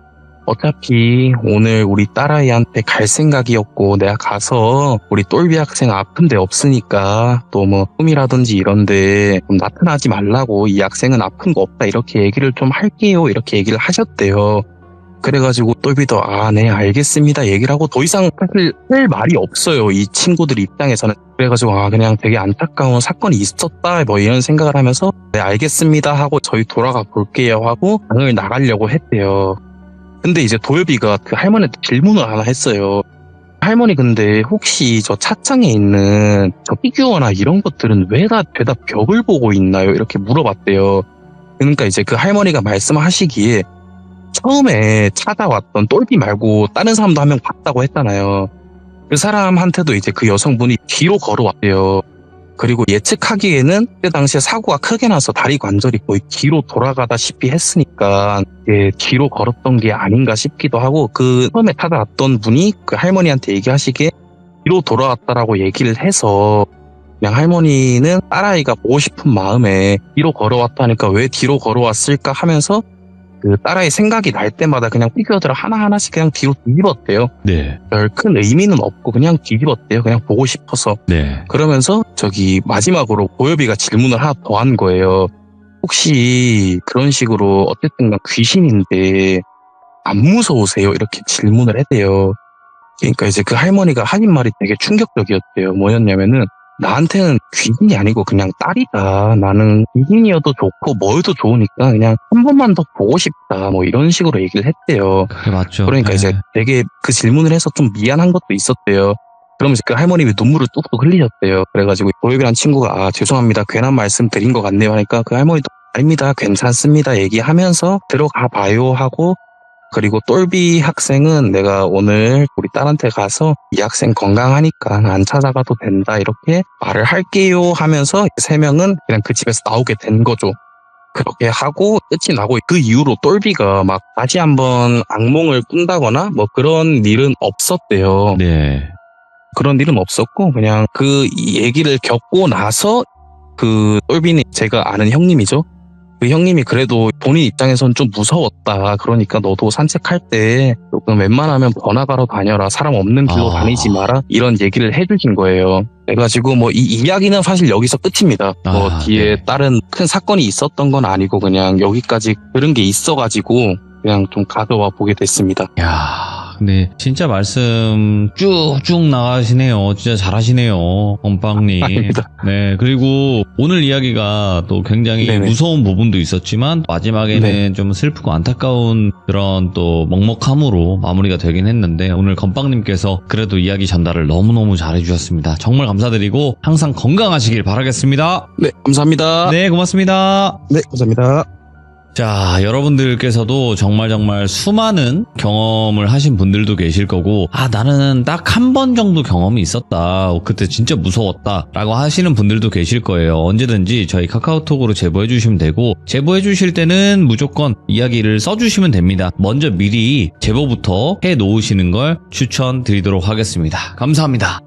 어차피 오늘 우리 딸아이한테 갈 생각이었고 내가 가서 우리 똘비 학생 아픈 데 없으니까 또 뭐 꿈이라든지 이런데 좀 나타나지 말라고 이 학생은 아픈 거 없다 이렇게 얘기를 좀 할게요 이렇게 얘기를 하셨대요. 그래가지고 똘비도 네 알겠습니다 얘기를 하고 더 이상 사실 할 말이 없어요. 이 친구들 입장에서는. 그래가지고 그냥 되게 안타까운 사건이 있었다 뭐 이런 생각을 하면서 네 알겠습니다 하고 저희 돌아가 볼게요 하고 방을 나가려고 했대요. 근데 이제 도엽이가 그 할머니한테 질문을 하나 했어요. 할머니 근데 혹시 저 차창에 있는 저 피규어나 이런 것들은 왜 다 죄다 벽을 보고 있나요? 이렇게 물어봤대요. 그러니까 이제 그 할머니가 말씀하시기에 처음에 찾아왔던 똘비 말고 다른 사람도 한 명 봤다고 했잖아요. 그 사람한테도 이제 그 여성분이 뒤로 걸어왔대요. 그리고 예측하기에는 그때 당시에 사고가 크게 나서 다리 관절이 거의 뒤로 돌아가다시피 했으니까 뒤로 걸었던 게 아닌가 싶기도 하고 그 처음에 찾아왔던 분이 그 할머니한테 얘기하시기에 뒤로 돌아왔다라고 얘기를 해서 그냥 할머니는 딸아이가 보고 싶은 마음에 뒤로 걸어왔다니까 왜 뒤로 걸어왔을까 하면서 그 딸아이 생각이 날 때마다 그냥 피규어들을 하나하나씩 그냥 뒤로 뒤집었대요. 네. 별 큰 의미는 없고 그냥 뒤집었대요. 그냥 보고 싶어서. 네. 그러면서 마지막으로 도엽이가 질문을 하나 더 한 거예요. 혹시 그런 식으로 어쨌든 귀신인데 안 무서우세요? 이렇게 질문을 했대요. 그러니까 이제 그 할머니가 하신 말이 되게 충격적이었대요. 뭐였냐면은 나한테는 귀신이 아니고 그냥 딸이다. 나는 귀신이어도 좋고 뭐여도 좋으니까 그냥 한 번만 더 보고 싶다. 뭐 이런 식으로 얘기를 했대요. 그게 맞죠. 그러니까 네. 이제 되게 그 질문을 해서 좀 미안한 것도 있었대요. 그러면서 그 할머님이 눈물을 뚝뚝 흘리셨대요. 그래가지고 도엽이란 친구가 죄송합니다. 괜한 말씀 드린 것 같네요 하니까 그 할머니도 아닙니다. 괜찮습니다. 얘기하면서 들어가 봐요 하고 그리고 똘비 학생은 내가 오늘 우리 딸한테 가서 이 학생 건강하니까 안 찾아가도 된다 이렇게 말을 할게요 하면서 3명은 그냥 그 집에서 나오게 된 거죠. 그렇게 하고 끝이 나고 그 이후로 똘비가 막 다시 한번 악몽을 꾼다거나 뭐 그런 일은 없었대요. 네. 그런 일은 없었고 그냥 그 얘기를 겪고 나서 그 똘비는 제가 아는 형님이죠. 그 형님이 그래도 본인 입장에선 좀 무서웠다. 그러니까 너도 산책할 때 조금 웬만하면 번화가로 다녀라. 사람 없는 길로 다니지 마라. 이런 얘기를 해주신 거예요. 그래가지고 뭐 이 이야기는 사실 여기서 끝입니다. 뭐 뒤에 네. 다른 큰 사건이 있었던 건 아니고 그냥 여기까지 들은 게 있어가지고 그냥 좀 가져와 보게 됐습니다. 야, 근데 진짜 말씀 쭉쭉 나가시네요. 진짜 잘하시네요, 건빵님. 아닙니다. 네, 그리고 오늘 이야기가 또 굉장히 네네. 무서운 부분도 있었지만 마지막에는 네. 좀 슬프고 안타까운 그런 또 먹먹함으로 마무리가 되긴 했는데 오늘 건빵님께서 그래도 이야기 전달을 너무너무 잘해주셨습니다. 정말 감사드리고 항상 건강하시길 바라겠습니다. 네, 감사합니다. 네, 고맙습니다. 네, 감사합니다. 자, 여러분들께서도 정말 수많은 경험을 하신 분들도 계실 거고, 나는 딱 한 번 정도 경험이 있었다. 그때 진짜 무서웠다. 라고 하시는 분들도 계실 거예요. 언제든지 저희 카카오톡으로 제보해 주시면 되고, 제보해 주실 때는 무조건 이야기를 써주시면 됩니다. 먼저 미리 제보부터 해 놓으시는 걸 추천드리도록 하겠습니다. 감사합니다.